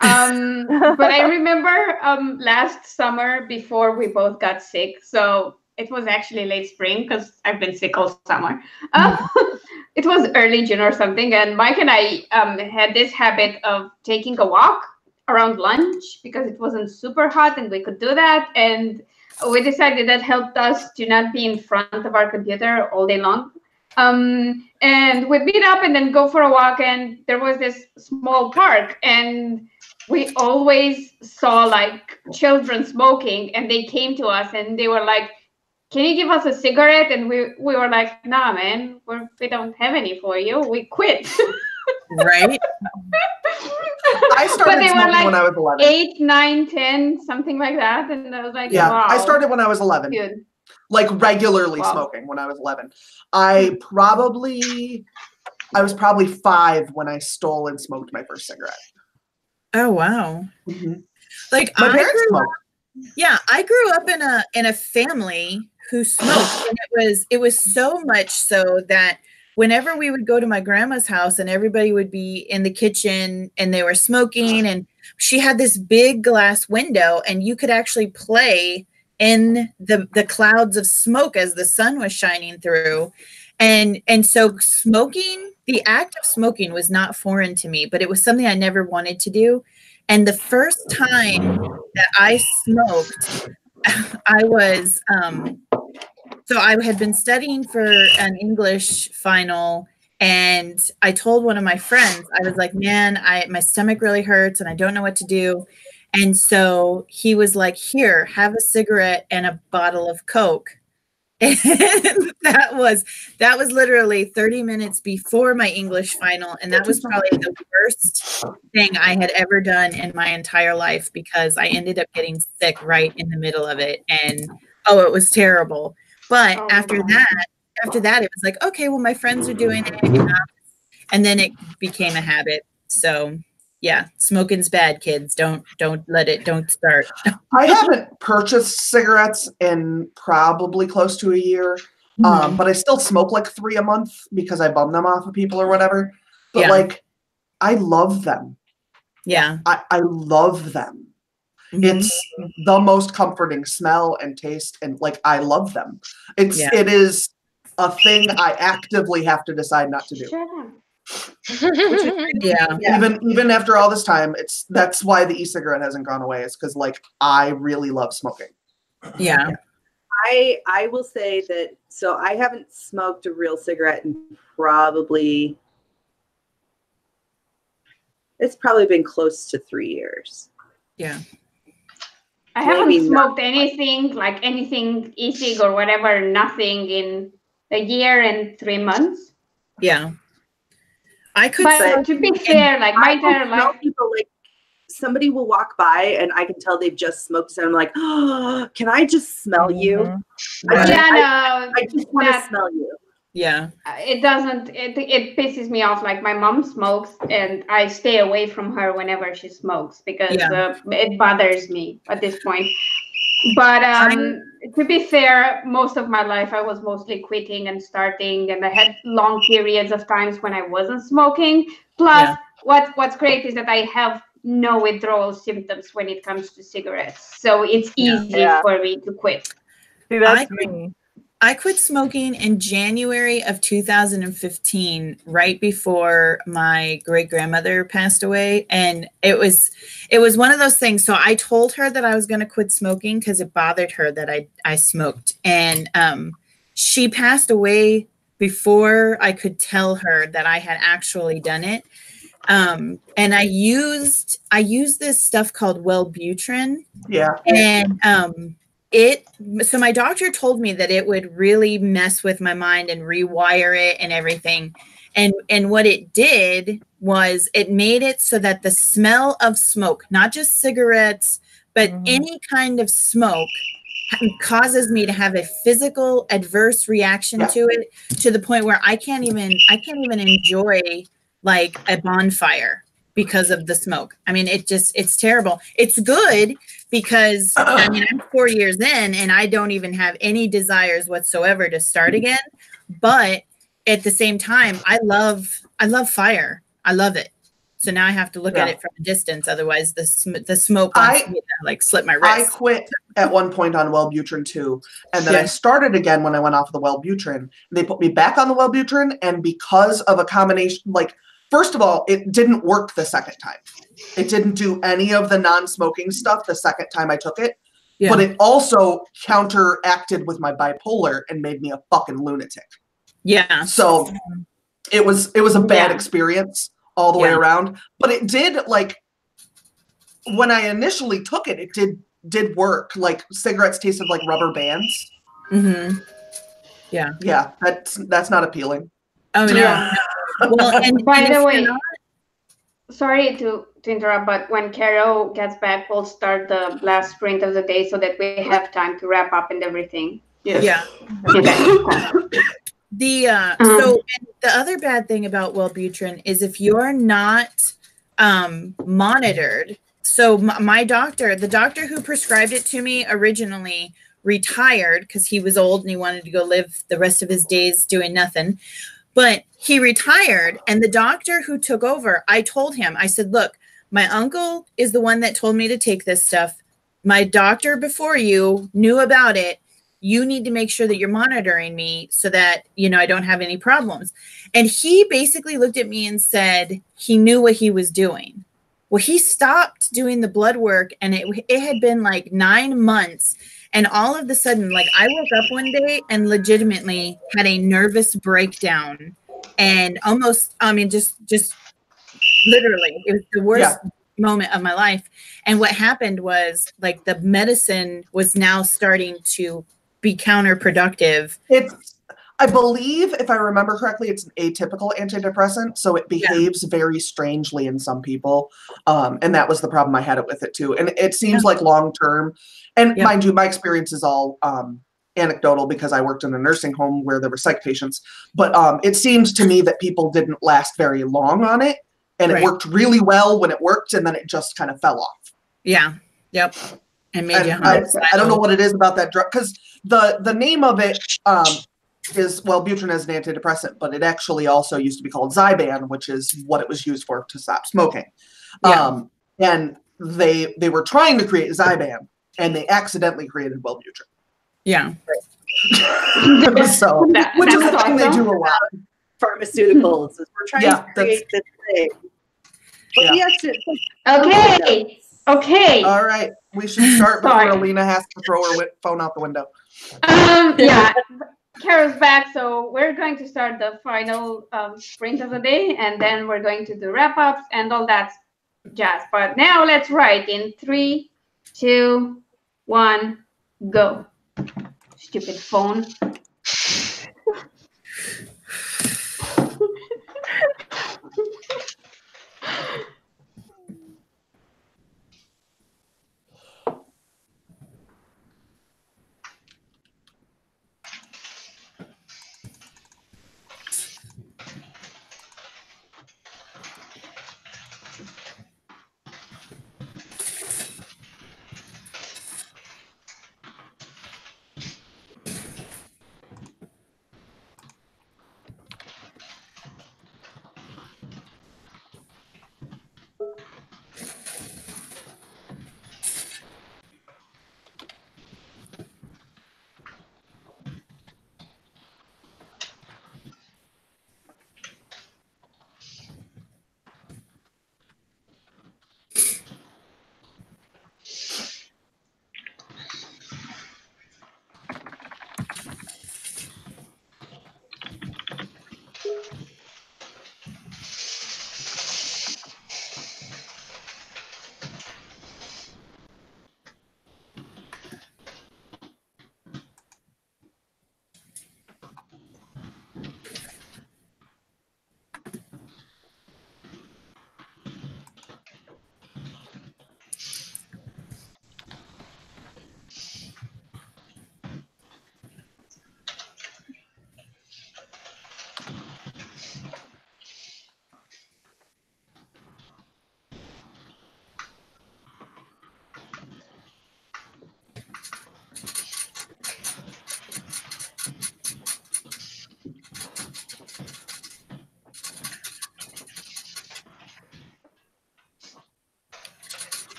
But I remember last summer before we both got sick. So it was actually late spring because I've been sick all summer. It was early June or something. And Mike and I had this habit of taking a walk around lunch because it wasn't super hot and we could do that. And we decided that helped us to not be in front of our computer all day long. And we'd meet up and then go for a walk. And there was this small park. And we always saw like children smoking. And they came to us and they were like, can you give us a cigarette? And we were like, nah, man, we don't have any for you. We quit. Right. I started smoking like when I was 11. 8, 9, 10, something like that. And I was like, Yeah, wow. I started when I was 11. Good. Like regularly Wow. smoking when I was 11. I was probably 5 when I stole and smoked my first cigarette. Oh wow. Mhm. Like My I parents grew smoked. Yeah, I grew up in a family who smoked, and it was so much so that whenever we would go to my grandma's house and everybody would be in the kitchen and they were smoking, and she had this big glass window and you could actually play in the clouds of smoke as the sun was shining through. And so smoking, the act of smoking was not foreign to me, but it was something I never wanted to do. And the first time that I smoked, I was, so I had been studying for an English final, and I told one of my friends, I was like, man, my stomach really hurts and I don't know what to do. And so he was like, here, have a cigarette and a bottle of Coke. And that was literally 30 minutes before my English final. And that was probably the worst thing I had ever done in my entire life, because I ended up getting sick right in the middle of it. And it was terrible. But after that, it was like, okay, well, my friends are doing it. And then it became a habit. So yeah, smoking's bad, kids. Don't start. I haven't purchased cigarettes in probably close to a year, but I still smoke like 3 a month because I bum them off of people or whatever. But like, I love them. Yeah, I love them. It's the most comforting smell and taste, and like, I love them. It is a thing I actively have to decide not to do. Shut up. Yeah. Even after all this time, that's why the e-cigarette hasn't gone away. It's because like, I really love smoking. Yeah. I will say that, so I haven't smoked a real cigarette in it's probably been close to 3 years. Yeah. I haven't smoked anything, like anything e-cig or whatever, nothing in a year and 3 months. Yeah. I could But to be fair, like my entire life, people, like, somebody will walk by and I can tell they've just smoked, and I'm like, oh, can I just smell you? I just want to smell you. Yeah. It doesn't, it pisses me off. Like my mom smokes and I stay away from her whenever she smokes because it bothers me at this point. But to be fair, most of my life I was mostly quitting and starting, and I had long periods of times when I wasn't smoking. Plus, what's great is that I have no withdrawal symptoms when it comes to cigarettes, so it's easy for me to quit. See, that's me. I quit smoking in January of 2015, right before my great-grandmother passed away. And it was one of those things. So I told her that I was going to quit smoking because it bothered her that I smoked. And she passed away before I could tell her that I had actually done it. And I used this stuff called Wellbutrin. Yeah. And so my doctor told me that it would really mess with my mind and rewire it and everything. And what it did was it made it so that the smell of smoke, not just cigarettes, but any kind of smoke, causes me to have a physical adverse reaction to it, to the point where I can't even enjoy like a bonfire because of the smoke. I mean, it's terrible. It's good because I mean, I'm 4 years in and I don't even have any desires whatsoever to start again, but at the same time, I love fire. I love it. So now I have to look at it from a distance. Otherwise, the smoke wants me to like slip my wrist. I quit at one point on Wellbutrin too, and then I started again when I went off of the Wellbutrin. They put me back on the Wellbutrin, and because of a combination, like first of all, it didn't work the second time. It didn't do any of the non-smoking stuff the second time I took it. Yeah. But it also counteracted with my bipolar and made me a fucking lunatic. Yeah. So it was a bad experience all the way around. But it did, like, when I initially took it, it did work. Like cigarettes tasted like rubber bands. Mm-hmm. Yeah. Yeah, that's not appealing. Oh no. Yeah. Well, and by the way, sorry to interrupt, but when Carol gets back, we'll start the last sprint of the day so that we have time to wrap up and everything. Yes. Yeah. Okay. So the other bad thing about Wellbutrin is if you're not monitored. So my doctor, the doctor who prescribed it to me originally retired because he was old and he wanted to go live the rest of his days doing nothing. But he retired, and the doctor who took over, I told him, I said, look, my uncle is the one that told me to take this stuff. My doctor before you knew about it. You need to make sure that you're monitoring me so that, I don't have any problems. And he basically looked at me and said he knew what he was doing. Well, he stopped doing the blood work, and it had been like 9 months. And all of a sudden, like I woke up one day and legitimately had a nervous breakdown and almost, just literally, it was the worst moment of my life. And what happened was like the medicine was now starting to be counterproductive. I believe, if I remember correctly, it's an atypical antidepressant, so it behaves very strangely in some people. And that was the problem I had with it too. And it seems like long-term, and mind you, my experience is all anecdotal because I worked in a nursing home where there were psych patients, but it seems to me that people didn't last very long on it, and it worked really well when it worked, and then it just kind of fell off. Yeah. Yep. And made you I don't know what it is about that drug, because the name of it is Wellbutrin as an antidepressant, but it actually also used to be called Zyban, which is what it was used for to stop smoking. Yeah. And they were trying to create Zyban, and they accidentally created Wellbutrin. Yeah. So, which is the thing they do a lot. Pharmaceuticals. We're trying to create this thing. But we actually, Okay. All right. We should start before Alina has to throw her phone out the window. Yeah. Carol's back, so we're going to start the final sprint of the day, and then we're going to do wrap-ups and all that jazz. But now let's write in 3, 2, 1, go. Stupid phone.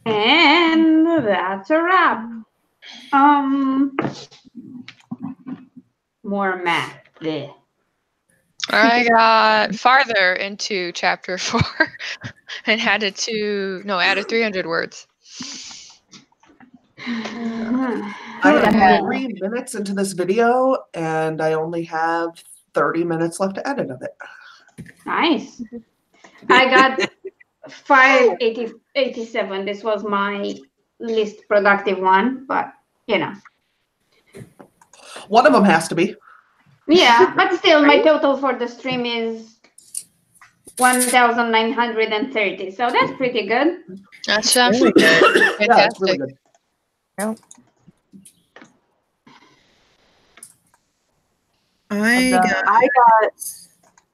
And that's a wrap. More math. Blech. I got farther into chapter 4 and added 300 words. I am 3 minutes into this video, and I only have 30 minutes left to edit of it. Nice. I got 587. This was my least productive one, but you know. One of them has to be. Yeah, but still, my total for the stream is 1,930. So that's pretty good. That's really good. Yeah, that's really good. Yep. I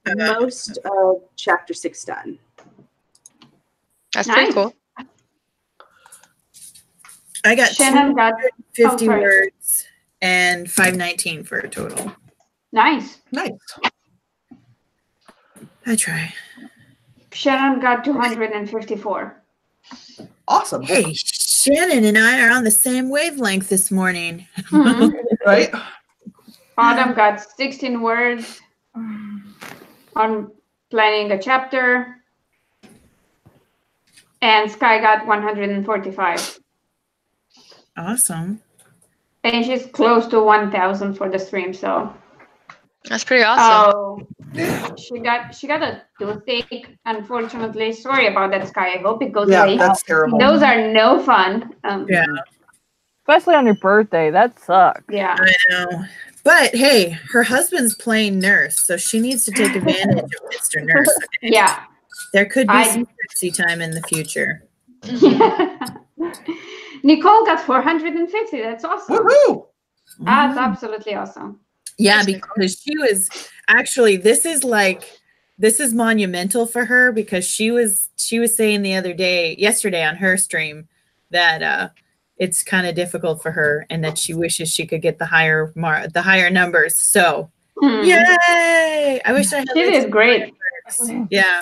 got most of chapter 6 done. That's pretty cool. I got Shannon got 250 words and 519 for a total. Nice. Nice. I try. Shannon got 254. Awesome. Hey, Shannon and I are on the same wavelength this morning. Mhm. Right? Autumn got 16 words on planning a chapter. And Skye got 145. Awesome. And she's close to 1,000 for the stream, so. That's pretty awesome. Oh, she got a toothache, unfortunately. Sorry about that, Skye. I hope it goes away. That's terrible. Those are no fun. Yeah. Especially on your birthday. That sucks. Yeah. I know. But hey, her husband's playing nurse, so she needs to take advantage of Mr. Nurse. Okay? Yeah. There could be some sexy time in the future. Nichole got 450. That's awesome. Woohoo! That's absolutely awesome. Yeah, because she was actually this is monumental for her because she was saying yesterday on her stream that it's kind of difficult for her and that she wishes she could get the higher numbers. So yay! I wish I had. She did great. Yeah.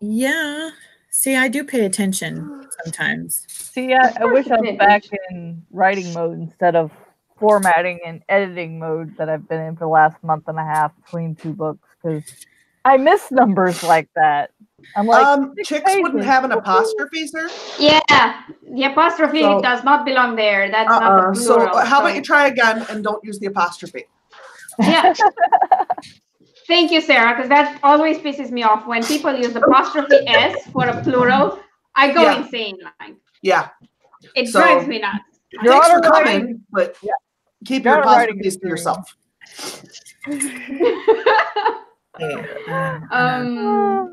Yeah. See, I do pay attention sometimes. See, I wish I was back in writing mode instead of formatting and editing mode that I've been in for the last month and a half between 2 books because I miss numbers like that. I'm like, chicks wouldn't have an apostrophe, sir? Yeah, the apostrophe does not belong there. That's not the plural. So how about you try again and don't use the apostrophe? Yeah. Thank you, Sarah, because that always pisses me off when people use apostrophe S for a plural. I go insane. Like, it drives me nuts. Thanks for coming, but keep your apostrophes to yourself.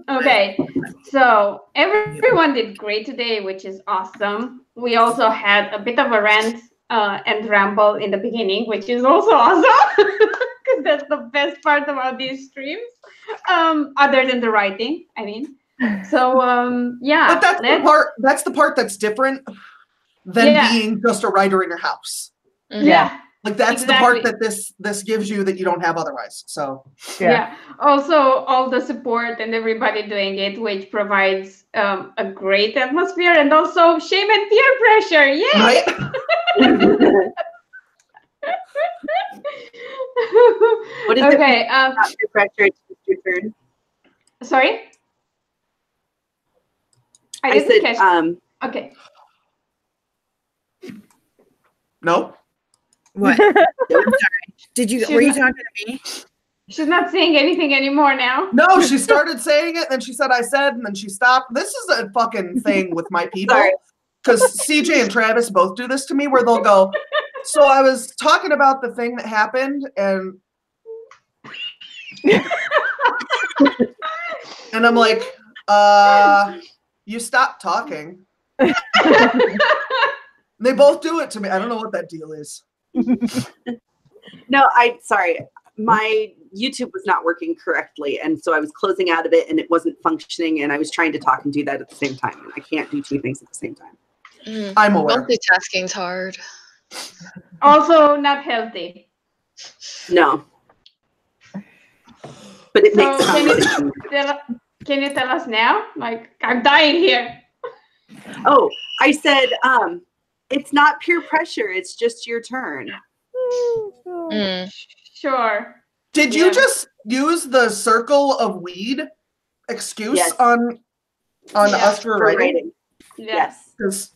Okay, so everyone did great today, which is awesome. We also had a bit of a rant and ramble in the beginning, which is also awesome because that's the best part about these streams, other than the writing, I mean. So yeah, but that's the part that's different than being just a writer in your house. Yeah. Like that's the part that this gives you that you don't have otherwise. So also all the support and everybody doing it, which provides a great atmosphere, and also shame and peer pressure. Yay! Right? What is okay? Peer pressure. It's your turn. Sorry, I said catch. Okay. No. What? I'm sorry. Were you talking to me? She's not saying anything anymore now. No, she started saying it, and she said I said, and then she stopped. This is a fucking thing with my people. Because CJ and Travis both do this to me where they'll go, so I was talking about the thing that happened, and I'm like, you stopped talking. They both do it to me. I don't know what that deal is. No, sorry. My YouTube was not working correctly, and so I was closing out of it, and it wasn't functioning, and I was trying to talk and do that at the same time, and I can't do two things at the same time. I'm aware. Multitasking's hard. Also not healthy. No. But it makes sense. Can you tell us now? Like, I'm dying here. Oh, I said, it's not peer pressure. It's just your turn. Sure. Did you just use the circle of weed excuse on us for writing? Yes. Because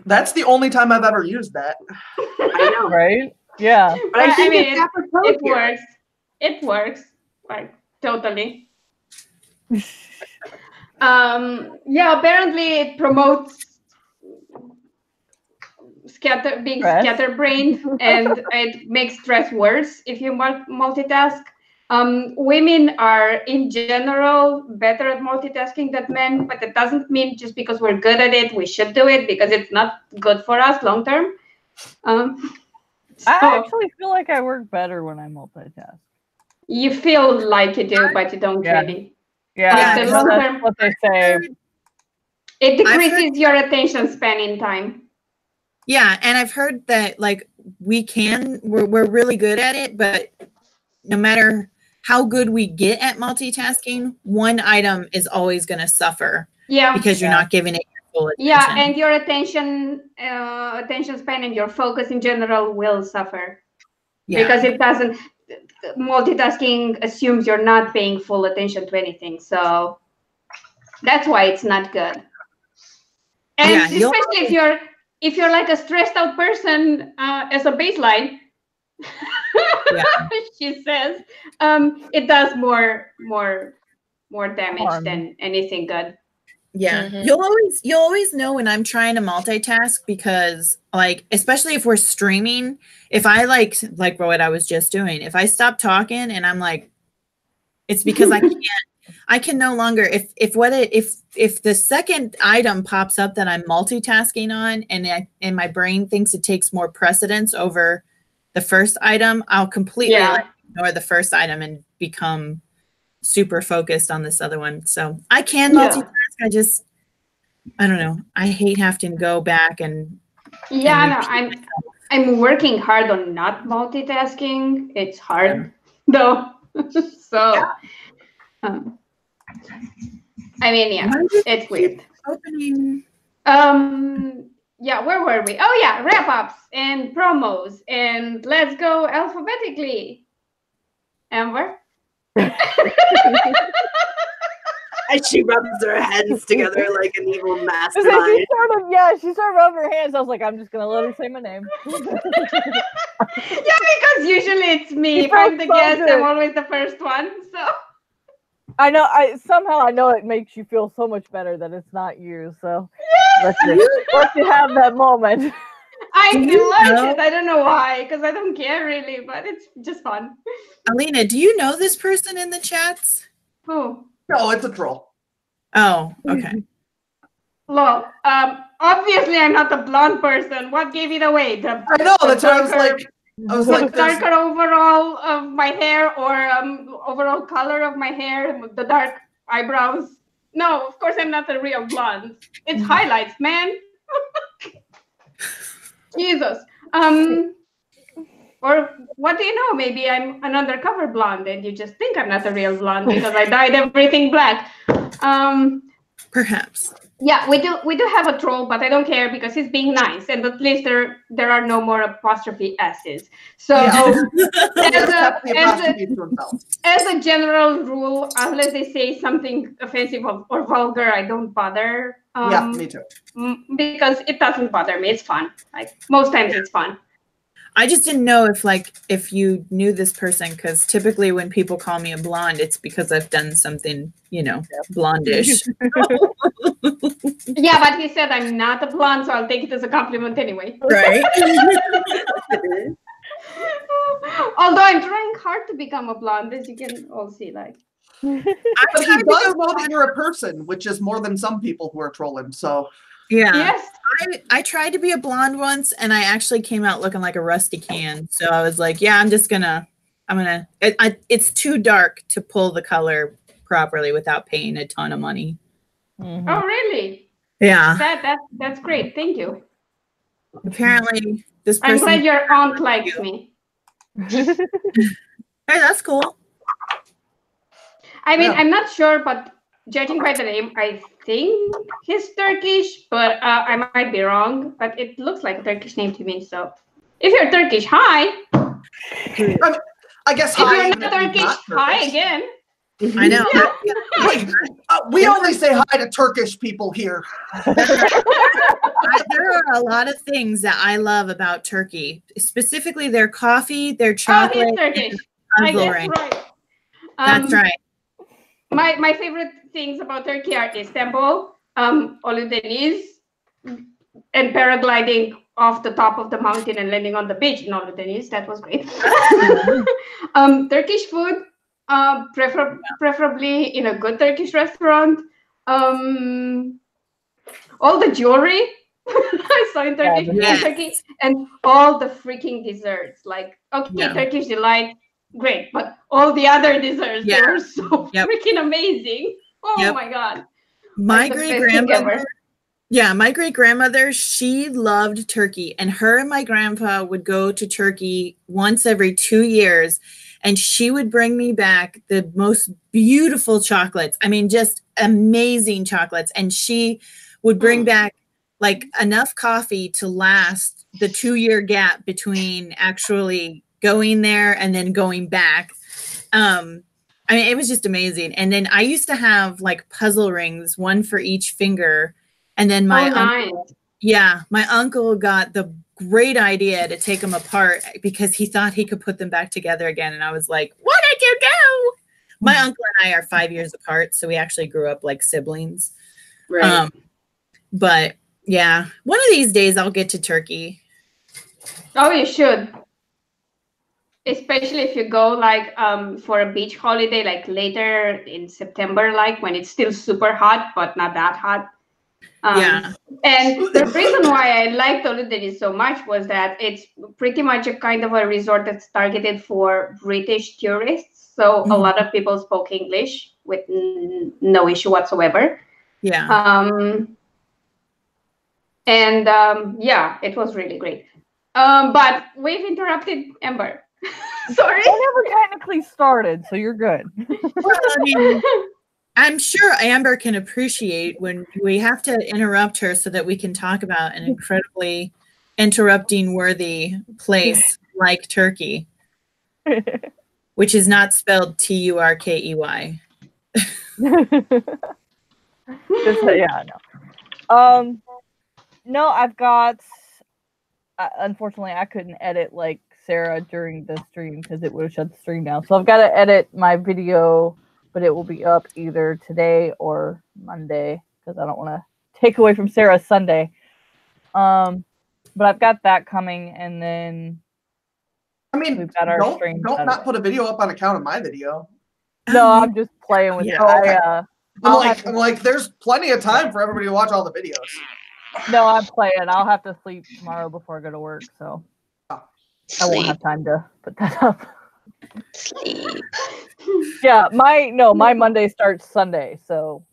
that's the only time I've ever used that. I know. Right? Yeah. But I think it works. It works. Like, totally. Apparently it promotes being scatterbrained, and it makes stress worse if you multitask. Women are in general better at multitasking than men, but it doesn't mean just because we're good at it we should do it, because it's not good for us long term. I actually feel like I work better when I multitask. You feel like you do, but you don't really. Yeah, the long term, that's what they say. It decreases your attention span in time. Yeah, and I've heard that like we're really good at it, but no matter how good we get at multitasking, one item is always going to suffer. Yeah, because you're not giving it your full attention. Yeah, and your attention span and your focus in general will suffer. Yeah. Because it doesn't. Multitasking assumes you're not paying full attention to anything, so that's why it's not good. And especially if you're like a stressed out person as a baseline, she says, it does more damage than anything good. Yeah, you'll always know when I'm trying to multitask, because like, especially if we're streaming, if I like what I was just doing, if I stop talking and I'm like, it's because I can no longer, if the second item pops up that I'm multitasking on and my brain thinks it takes more precedence over the first item, I'll completely ignore the first item and become super focused on this other one. So I can multitask. I don't know. I hate having to go back and I'm working hard on not multitasking. It's hard though. So it's weird. Opening. Where were we? Oh yeah, wrap-ups and promos, and let's go alphabetically. Amber? And she rubs her hands together like an evil mastermind. She started rubbing her hands. I was like, I'm just gonna let her say my name. Because usually it's me. If I'm the guest, I'm always the first one. I know. Somehow I know it makes you feel so much better that it's not you. So let you have that moment. I Do you like know- it. I don't know why, because I don't care really, but it's just fun. Alina, do you know this person in the chats? Who? No, it's a troll. Oh, okay. Well, obviously I'm not a blonde person. What gave it away? I know, that's why I was like, The there's- darker overall of my hair or overall color of my hair, the dark eyebrows. No, of course I'm not a real blonde. It's highlights, man. Jesus. Or what do you know? Maybe I'm an undercover blonde and you just think I'm not a real blonde because I dyed everything black. Perhaps. Yeah, we do have a troll, but I don't care because he's being nice, and at least there are no more apostrophe s's. So Yeah. as, Kept the a, as, apostrophe a, to himself. as a general rule, unless they say something offensive or vulgar, I don't bother. Yeah, me too. Because it doesn't bother me. It's fun. Like most times, it's fun. I just didn't know if you knew this person, because typically when people call me a blonde, it's because I've done something, blondish. Yeah, but he said I'm not a blonde, so I'll take it as a compliment anyway. Right? Although I'm trying hard to become a blonde, as you can all see, like. But he does know that you're a person, which is more than some people who are trolling. So Yeah. Yes. I tried to be a blonde once, and I actually came out looking like a rusty can. So I was like, yeah, it's too dark to pull the color properly without paying a ton of money. Mhm. Oh, really? Yeah. That's great. Thank you. Apparently, this person. I'm glad your aunt likes me. Hey, that's cool. I mean, Yeah. I'm not sure, but judging by the name, I think he's Turkish, but I might be wrong. But it looks like a Turkish name to me. So if you're Turkish, hi. I guess If hi. you're even not if Turkish, not hi Turkish. again. I know. Like, we only say hi to Turkish people here. There are a lot of things that I love about Turkey, specifically their coffee, their Oh, chocolate. he's Turkish. I puzzle guess ring. right. That's right. My favorite things about Turkey are Istanbul, Oludeniz, and paragliding off the top of the mountain and landing on the beach in Oludeniz. That was great. Turkish food, preferably in a good Turkish restaurant. All the jewelry I saw in Turkey, Yes. Turkey, and all the freaking desserts. Like, okay, Yeah. Turkish delight, great, but all the other desserts, they Yeah. were so Yep. freaking amazing. Oh Yep. my god. My Like the great best thing grandmother. ever. Yeah, my great grandmother, she loved turkey, and her and my grandpa would go to Turkey once every 2 years, and she would bring me back the most beautiful chocolates. I mean, just amazing chocolates. And she would bring back like enough coffee to last the 2-year gap between actually going there and then going back. I mean, it was just amazing. And then I used to have like puzzle rings, one for each finger. And then my uncle, my uncle got the great idea to take them apart because he thought he could put them back together again. And I was like, what did you do? My uncle and I are 5 years apart, so we actually grew up like siblings. Right. But yeah, one of these days I'll get to Turkey. Oh, you should. Especially if you go like for a beach holiday, like later in September, like when it's still super hot, but not that hot. Yeah. And the reason why I liked Oludeniz so much was that it's pretty much a kind of a resort that's targeted for British tourists. So a lot of people spoke English with no issue whatsoever. Yeah. Yeah, it was really great. But we've interrupted Amber. Sorry. I never technically started, so you're good. Well, I mean, I'm sure Amber can appreciate when we have to interrupt her so that we can talk about an incredibly interrupting worthy place like Turkey, which is not spelled Turkey. Yeah, no. No, I've got. Unfortunately, I couldn't edit like Sarah during the stream because it would have shut the stream down. So I've got to edit my video but it will be up either today or Monday because I don't want to take away from Sarah's Sunday. But I've got that coming, and then I mean, we've got our don't stream not Saturday. put a video up on account of my video. No, I'm just playing with it. Yeah, I, I'm like, there's plenty of time for everybody to watch all the videos. no, I'm playing. I'll have to sleep tomorrow before I go to work, so I won't have time to put that up. Sleep. Yeah, my Monday starts Sunday, so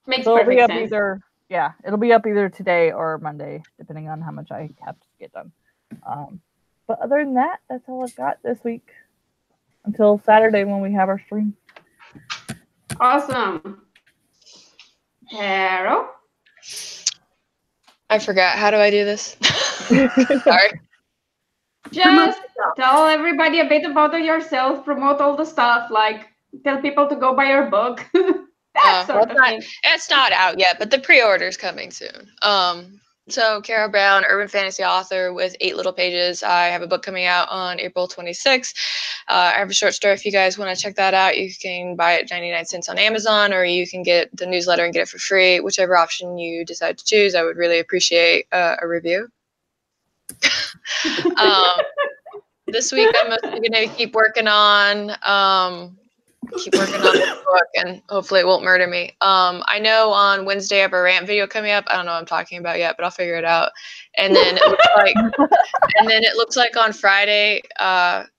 Makes so it'll be perfect up sense. it'll be up either today or Monday, depending on how much I have to get done. But other than that, that's all I've got this week until Saturday when we have our stream. Awesome. Carol? I forgot. How do I do this? Sorry. Just tell everybody a bit about yourself, promote all the stuff, like tell people to go buy your book. That sort of thing. It's not out yet, but the pre-order's coming soon. So Carol Brown, urban fantasy author with 8 little pages. I have a book coming out on April 26th. I have a short story. If you guys want to check that out, you can buy it 99 cents on Amazon, or you can get the newsletter and get it for free. Whichever option you decide to choose, I would really appreciate a review. This week I'm mostly going to keep working on this book, and hopefully it won't murder me. I know on Wednesday I have a rant video coming up. I don't know what I'm talking about yet, but I'll figure it out. And then it looks like on Friday,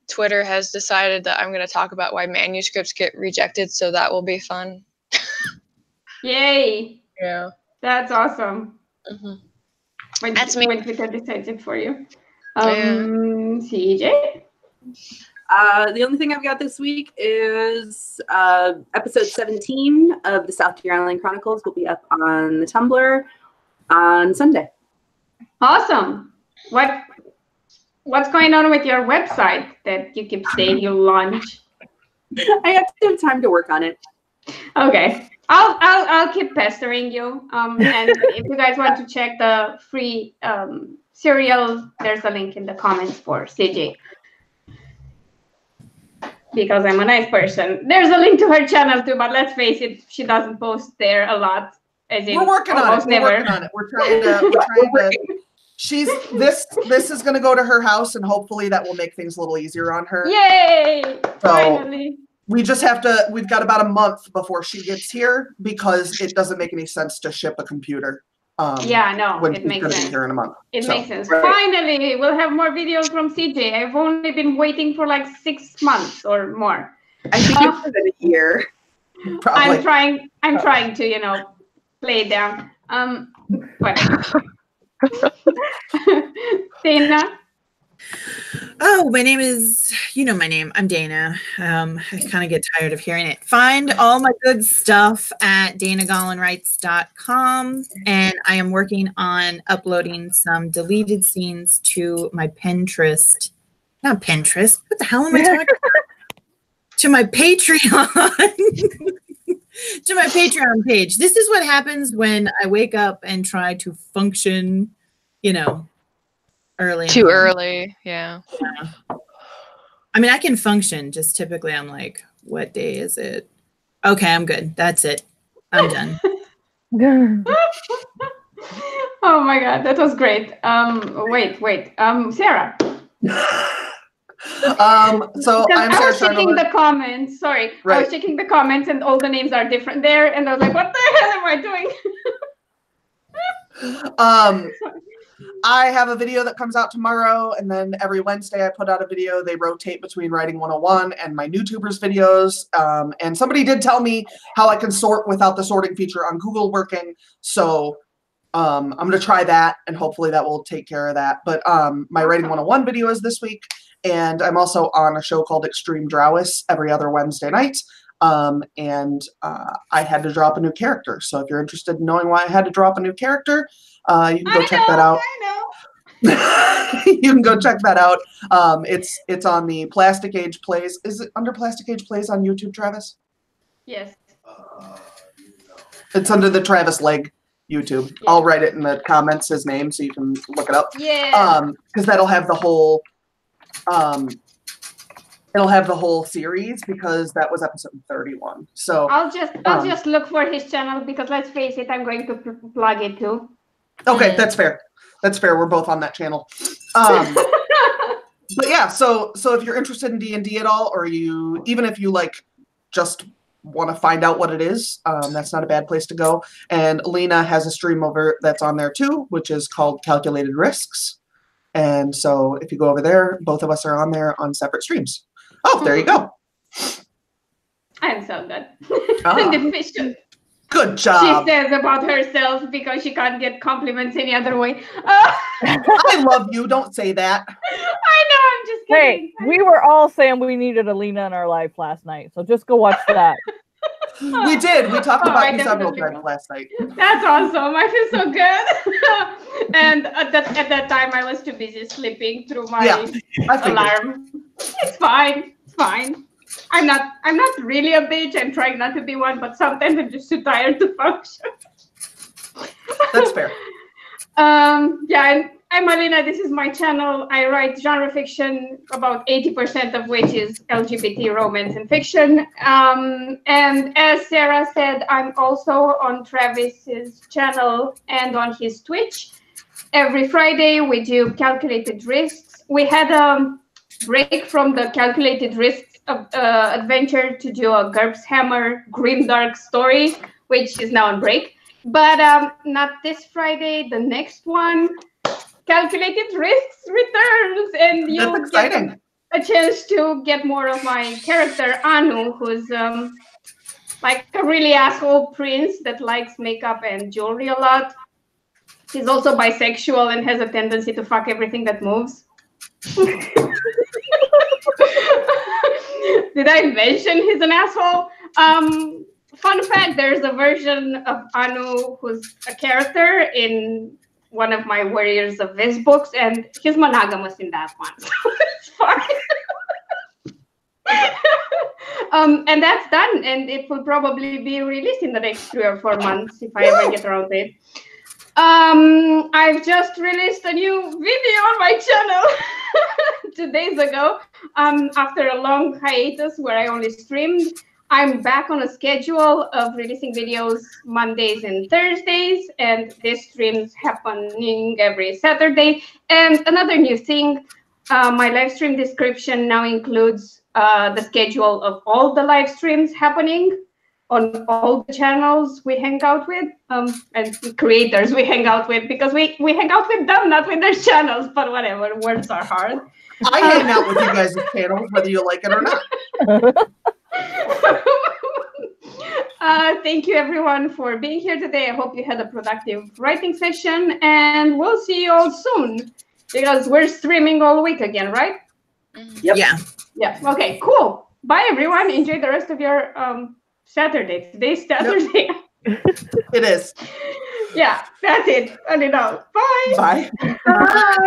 Twitter has decided that I'm going to talk about why manuscripts get rejected, so that will be fun. Yay! Yeah, That's awesome. Mm-hmm. That's me. When Twitter decides it for you. Yeah. CJ? The only thing I've got this week is episode 17 of the South Deer Island Chronicles will be up on the Tumblr on Sunday. Awesome. What's going on with your website that you keep saying you'll launch? I have to have time to work on it. Okay. I'll keep pestering you. And if you guys want to check the free serial, there's a link in the comments for CJ. Because I'm a nice person. There's a link to her channel too, but let's face it, she doesn't post there a lot. As in, We're working on it. never. We're working on it. We're trying to. She's this is going to go to her house, and hopefully that will make things a little easier on her. Yay! So, Finally. we just have to. We've got about a month before she gets here because it doesn't make any sense to ship a computer. Yeah, no, when it she's makes going to sense. be here in a month. It So, makes sense. right. Finally, we'll have more videos from CJ. I've only been waiting for like 6 months or more. I think it's been a year. Probably. I'm trying to, play it down. Whatever. Dana? Oh, my name is, my name. I'm Dana. I kind of get tired of hearing it. Find all my good stuff at danagollenwrites.com. And I am working on uploading some deleted scenes to my Pinterest. Not Pinterest. What the hell am I talking about? To my Patreon. To my Patreon page. This is what happens when I wake up and try to function, early. Too early, yeah. I mean, I can function, just typically I'm like, what day is it? Okay, I'm good. That's it. I'm done. Oh my God, that was great. Wait. Sarah. So I'm I was Sarah checking the comments. Sorry, Right. I was checking the comments, and all the names are different there, and I was like, "What the hell am I doing?" I have a video that comes out tomorrow, and then every Wednesday I put out a video. They rotate between Writing 101 and my YouTubers videos. And somebody did tell me how I can sort without the sorting feature on Google working. So I'm going to try that, and hopefully that will take care of that. But my Writing 101 video is this week, and I'm also on a show called Extreme Drowis every other Wednesday night. And I had to drop a new character. So if you're interested in knowing why I had to drop a new character, you can go check that out. I know. You can go check that out. It's on the Plastic Age Plays. Is it under Plastic Age Plays on YouTube, Travis? Yes. It's under the Travis Legg YouTube. Yeah. I'll write it in the comments, his name, so you can look it up. Yeah. Because that'll have the whole it'll have the whole series because that was episode 31. So I'll just look for his channel because let's face it, I'm going to plug it too. okay, that's fair. That's fair. We're both on that channel. But yeah, so if you're interested in D&D at all, or even if you like just want to find out what it is, that's not a bad place to go. And Alina has a stream over that's on there too, which is called Calculated Risks. And so if you go over there, both of us are on there on separate streams. Oh, there you go. I'm so good. Ah. Good job. She says about herself because she can't get compliments any other way. I love you. Don't say that. I know. I'm just kidding. Hey, we were all saying we needed Alina in our life last night, so just go watch that. We did. We talked about you several definitely times will. last night. That's awesome. I feel so good. And at that time, I was too busy sleeping through my I figured. alarm. It's fine. It's fine. I'm not really a bitch. I'm trying not to be one, but sometimes I'm just too tired to function. That's fair. Yeah, and I'm Alina. This is my channel. I write genre fiction, about 80% of which is LGBT romance and fiction. And as Sarah said, I'm also on Travis's channel and on his Twitch. Every Friday, we do Calculated Risks. We had a break from the Calculated Risks adventure to do a GURPS Hammer Grimdark story, which is now on break. But not this Friday, the next one. Calculated Risks returns, and you'll get a chance to get more of my character, Anu, who's like a really asshole prince that likes makeup and jewelry a lot. He's also bisexual and has a tendency to fuck everything that moves. Did I mention he's an asshole? Fun fact, there's a version of Anu who's a character in one of my Warriors of Viz books, and he's monogamous in that one, so it's fine. And that's done, and it will probably be released in the next 3 or 4 months if I ever get around to it. I've just released a new video on my channel 2 days ago. After a long hiatus where I only streamed, I'm back on a schedule of releasing videos Mondays and Thursdays, and this stream's happening every Saturday. And another new thing, my live stream description now includes the schedule of all the live streams happening on all the channels we hang out with, and creators we hang out with, because we hang out with them, not with their channels, but whatever, words are hard. I hang out with you guys' channels, whether you like it or not. Thank you everyone for being here today. I hope you had a productive writing session, and we'll see you all soon because we're streaming all week again, right? Yep. Yeah. Okay, cool. Bye everyone. Enjoy the rest of your Saturday. Today's Saturday. It is. Yeah, that's it. I don't know. Bye. Bye.